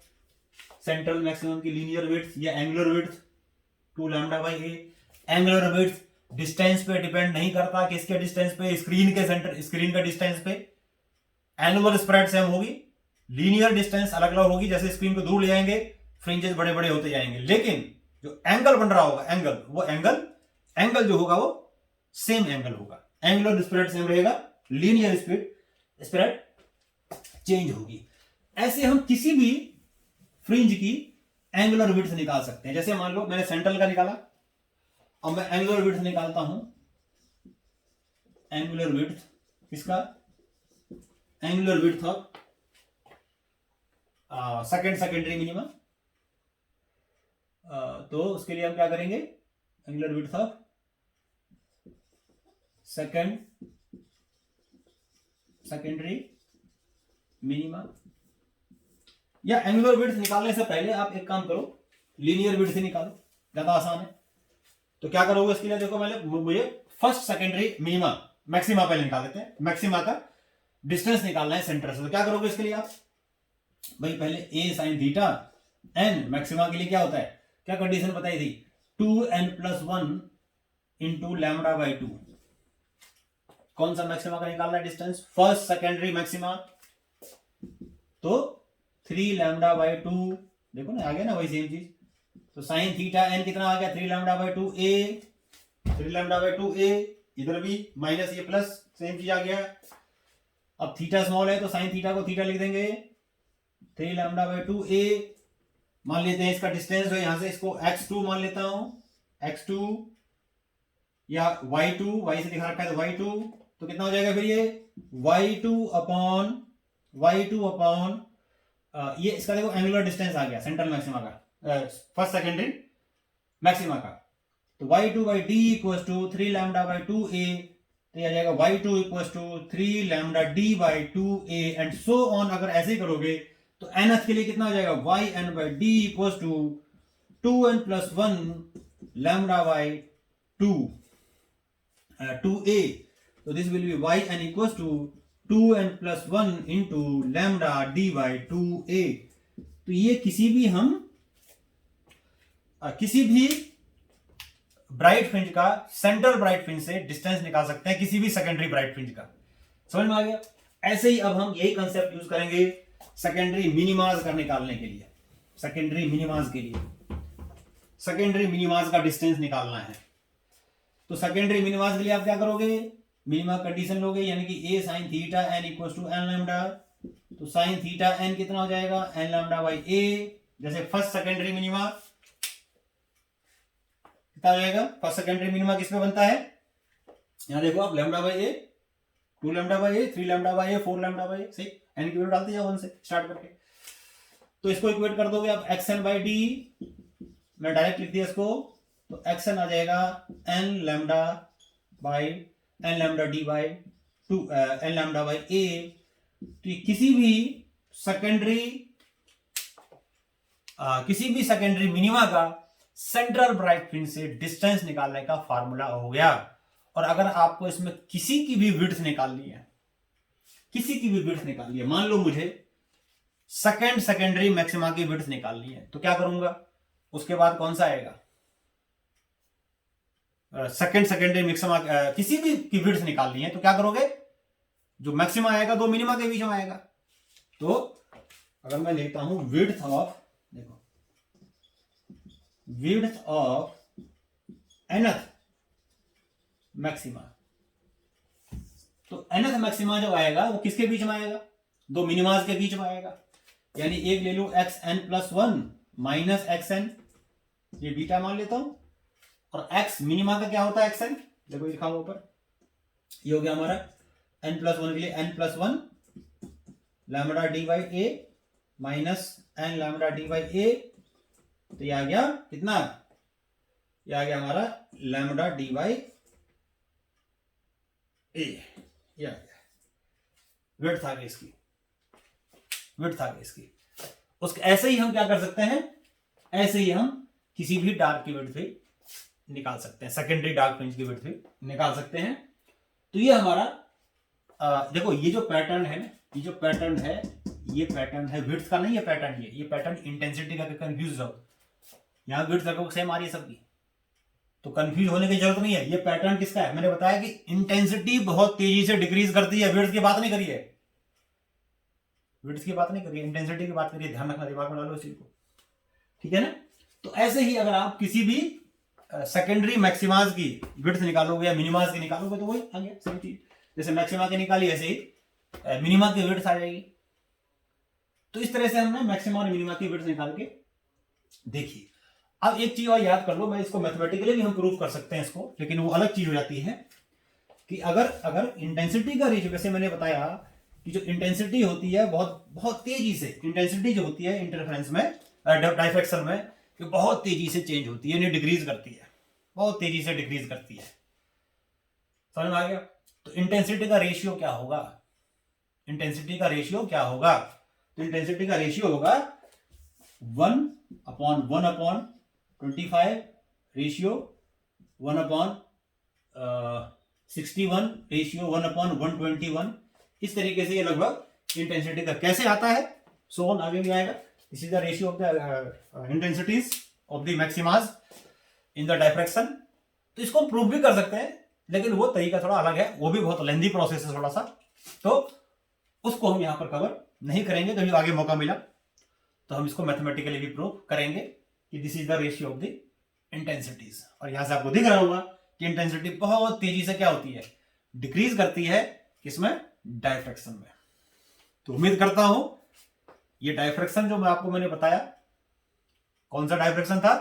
सेंट्रल मैक्सिमम की लीनियर विड्थ या angular width 2 lambda by a. Angular width distance पे डिपेंड नहीं करता, किसके डिस्टेंस पे, स्क्रीन के सेंटर, स्क्रीन का डिस्टेंस पे, एनुअल स्प्रेड सेम होगी, लीनियर डिस्टेंस अलग अलग होगी, जैसे स्क्रीन को दूर ले जाएंगे फ्रिंजेस बड़े बड़े होते जाएंगे, लेकिन जो एंगल बन रहा होगा, एंगल जो होगा वो सेम एंगल होगा, एंगुलर स्प्रेड सेम रहेगा, लीनियर स्प्रेड चेंज होगी। ऐसे हम किसी भी फ्रिंज की एंगुलर विड्थ निकाल सकते हैं। जैसे मान लो मैंने सेंट्रल का निकाला, अब मैं एंगुलर विड्थ निकालता हूं, एंगुलर विड्थ किसका, angular width of secondary minima, तो उसके लिए हम क्या करेंगे, angular width of secondary minima. या एंगुलर विड्थ निकालने से पहले आप एक काम करो, लीनियर विड्थ ही निकालो, ज्यादा आसान है। तो क्या करोगे इसके लिए, देखो मुझे फर्स्ट सेकेंडरी मिनिमा मैक्सिमा पहले निकाल देते हैं, मैक्सिमा का डिस्टेंस निकालना है सेंटर से। तो क्या करोगे इसके लिए आप, भाई पहले ए साइन थीटा एन, मैक्सिमा के लिए क्या होता है, क्या कंडीशन बताई थी, 2n+1 इंटू लैम्डा बाई 2। कौन सा मैक्सिमा का निकालना है डिस्टेंस, फर्स्ट सेकेंडरी मैक्सिमा, तो 3 लैम्डा बाई 2, देखो ना आ गया ना वही सेम चीज। तो साइन थीटा एन कितना आ गया, 3 lambda by 2a, 3 lambda by 2a, इधर भी माइनस ये प्लस, सेम चीज आ गया। अब थीटा स्मॉल है तो साइन थीटा को थीटा लिख देंगे, 3 लैम्डा बाई 2a, मान लेते हैं इसका डिस्टेंस है यहां से, इसको x2 मान लेता हूं, x2 या y2, y से दिखा रखा है तो y2, तो कितना हो जाएगा फिर ये y2 अपॉन ये इसका देखो एंगुलर डिस्टेंस आ गया सेंट्रल मैक्सिमा का, फर्स्ट सेकेंडरी मैक्सिमा का, तो y2 by D equals to 3 lambda by 2a, तो आ जाएगा y2 equals to 3 lambda D by 2a and so on. अगर ऐसे ही करोगे तो nth के लिए कितना हो जाएगा, yn by D equals to 2n+1 lambda by 2a, तो this will be yn equals to 2n+1 into lambda D by 2a। तो ये किसी भी ब्राइट फ्रिंज का, सेंट्रल ब्राइट फ्रिंज से डिस्टेंस निकाल सकते हैं, किसी भी सेकेंडरी ब्राइट फ्रिंज का, समझ में आ गया। ऐसे ही अब हम यही कंसेप्ट यूज करेंगे सेकेंडरी मिनिमाज का निकालने के लिए। सेकेंडरी मिनिमास के लिए सेकेंडरी मिनिमास का डिस्टेंस निकालना है। तो सेकेंडरी मिनिमास के लिए आप क्या करोगे, मिनिमा कंडीशन लोगे, यानी कि a sine theta n equal to n lambda. तो साइन थीटा एन कितना हो जाएगा, एन लैम्डा बाई ए। जैसे फर्स्ट सेकेंडरी मिनिमा कितना हो जाएगा, फर्स्ट सेकेंडरी मिनिमा किस पे बनता है, यहां देखो आप, lambda by a, 2 lambda by a, 3 lambda by a, 4 lambda by a, सही। एन की वैल्यू डालते जाओ 1 से स्टार्ट करके। तो इसको इक्वेट कर दोगे आप एक्स एन बाई डी, मैं डायरेक्ट लिख दिया इसको, तो एक्स एन आ जाएगा n lambda by n lambda D by 2 n lambda by a. तो किसी भी सेकेंडरी मिनिमा का सेंट्रल ब्राइट फ्रिंज से डिस्टेंस निकालने का फार्मूला हो गया। और अगर आपको इसमें किसी की भी विड्थ निकालनी है, मान लो मुझे सेकेंडरी मैक्सिमा की विड्थ निकालनी है, तो क्या करूंगा, उसके बाद कौन सा आएगा, सेकेंडरी मैक्सिमा, किसी भी की विड्थ निकालनी है तो क्या करोगे, जो मैक्सिमा आएगा दो मिनिमा के बीच में आएगा। तो अगर मैं लेता हूं विड्थ ऑफ, देखो विड्थ ऑफ एनथ मैक्सिमा, तो एनथ मैक्सिमा जो आएगा वो किसके बीच में आएगा, दो मिनिमास के बीच में आएगा। यानी एक ले लो x n plus 1 minus x n, ये बीटा मान लेता हूं, और एक्स मिनिमा का क्या होता है एक्स एन, देखो लिखा हुआ ऊपर, ये हो गया हमारा n प्लस 1 के लिए n plus 1 lambda D by a minus n lambda D by a. तो ये आ गया कितना, ये आ गया हमारा लैम्बडा डी बाई ए, ये आ गया विड्थ आ गई इसकी, उसके ऐसे ही हम क्या कर सकते हैं, ऐसे ही हम किसी भी डार्क की विड्थ भी निकाल सकते हैं, सेकेंडरी डार्क फ्रिंज की विड्थ भी निकाल सकते हैं। तो ये हमारा देखो ये जो पैटर्न है ना, ये पैटर्न है विड्थ का नहीं, ये पैटर्न इंटेंसिटी का, कंफ्यूज हो, यहाँ विड्थ लगभग सेम आ रही है सबकी, तो कंफ्यूज होने की जरूरत नहीं है। ये पैटर्न किसका है, मैंने बताया कि इंटेंसिटी बहुत तेजी से डिक्रीज करती है, विड्थ की बात नहीं करिए, इंटेंसिटी की बात करिए, ध्यान रखना, दिमाग में डालो इस चीज को, ठीक है ना। तो ऐसे ही अगर आप किसी भी सेकेंडरी मैक्सिमास की विड्थ निकालोगे या मिनिमास की निकालोगे तो वही आ गया सेम चीज, जैसे मैक्सिमा की निकाली ऐसे ही मिनिमा की विड्थ आ जाएगी। तो इस तरह से हमने मैक्सिमा और मिनिमा की विड्थ निकाल के देखी। अब एक चीज और याद कर लो, मैं इसको मैथमेटिकली भी हम प्रूव कर सकते हैं इसको, लेकिन वो अलग चीज हो जाती है कि अगर इंटेंसिटी का रेशियो, जैसे मैंने बताया कि जो इंटेंसिटी होती है बहुत तेजी से, इंटेंसिटी जो होती है इंटरफेरेंस में, डाइफ्रैक्शन में, ये बहुत तेजी से चेंज होती है, डिक्रीज करती है, बहुत तेजी से डिक्रीज करती है, समझ में आ गया। तो इंटेंसिटी का रेशियो क्या होगा, तो इंटेंसिटी का रेशियो होगा 1/1/25 रेशियो 1/61 रेशियो 1/121। इस तरीके से ये लगभग इंटेंसिटी का कैसे आता है, सो ऑन आगे भी आएगा। This is the ratio of the intensities of the maximas in the diffraction. तो इसको हम प्रूव भी कर सकते हैं, लेकिन वो तरीका थोड़ा अलग है, वो भी बहुत लेंथी प्रोसेस है थोड़ा सा, तो उसको हम यहां पर कवर नहीं करेंगे। कभी आगे मौका मिला तो हम इसको मैथमेटिकली भी प्रूव करेंगे कि this is the ratio of the intensities. और यहां से आपको दिख रहा होगा कि इंटेंसिटी बहुत तेजी से क्या होती है, डिक्रीज करती है, किसमें, डायफ्रैक्शन में। तो उम्मीद करता हूं ये डायफ्रैक्शन जो मैंने बताया, कौन सा डायफ्रैक्शन था,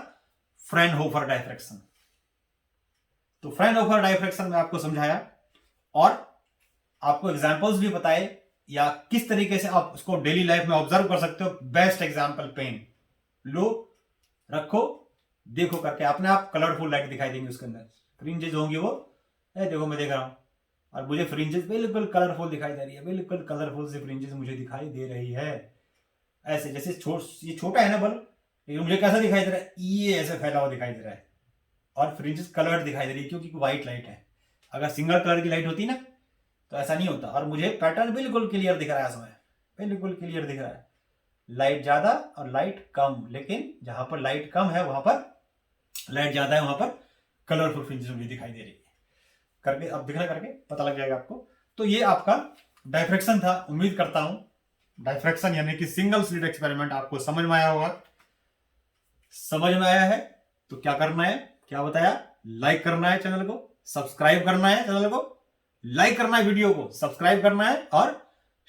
फ्रेनहोफर डायफ्रैक्शन। तो फ्रेनहोफर डायफ्रैक्शन में आपको समझाया और आपको एग्जांपल्स भी बताए, या किस तरीके से आप उसको डेली लाइफ में ऑब्जर्व कर सकते हो। बेस्ट एग्जांपल पेन लो, रखो, देखो करके अपने आप कलरफुल लाइट दिखाई देंगी उसके अंदर, फ्रिंजेस होंगी वो, देखो मैं देख रहा हूं और मुझे फ्रिंजेस बिल्कुल कलरफुल दिखाई दे रही है, बिल्कुल कलरफुल से फ्रिंजेस मुझे दिखाई दे रही है। ऐसे जैसे ये छोटा है ना बल्ब, लेकिन मुझे कैसा दिखाई दे रहा है, ये ऐसे फैला हुआ दिखाई दे रहा है, और फ्रिंजेस कलर्ड दिखाई दे रही है क्योंकि व्हाइट लाइट है। अगर सिंगल कलर की लाइट होती ना तो ऐसा नहीं होता। और मुझे पैटर्न बिल्कुल क्लियर दिख रहा है, इसमें बिल्कुल क्लियर दिख रहा है, लाइट ज्यादा और लाइट कम, लेकिन जहां पर लाइट कम है वहां पर लाइट ज्यादा है, वहां पर कलरफुल फ्रिंजेस मुझे दिखाई दे रही है करके। अब दिखना करके पता लग जाएगा आपको। तो ये आपका डायफ्रैक्शन था। उम्मीद करता हूं डायफ्रैक्शन यानी कि सिंगल स्लिट एक्सपेरिमेंट आपको समझ में आया होगा। समझ में आया है तो क्या करना है, क्या बताया, लाइक करना है चैनल को, सब्सक्राइब करना है चैनल को, लाइक करना है वीडियो को, सब्सक्राइब करना है और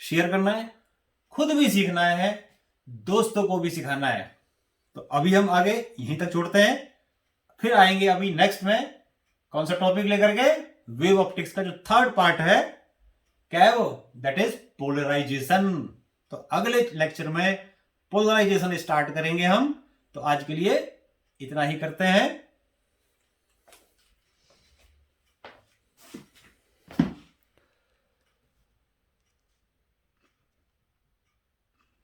शेयर करना है। खुद भी सीखना है, दोस्तों को भी सिखाना है। तो अभी हम आगे यहीं तक छोड़ते हैं, फिर आएंगे अभी नेक्स्ट में कौन सा टॉपिक लेकर के, वेव ऑप्टिक्स का जो थर्ड पार्ट है, क्या है वो, दैट इज पोलराइजेशन। तो अगले लेक्चर में पोलराइजेशन स्टार्ट करेंगे हम। तो आज के लिए इतना ही करते हैं।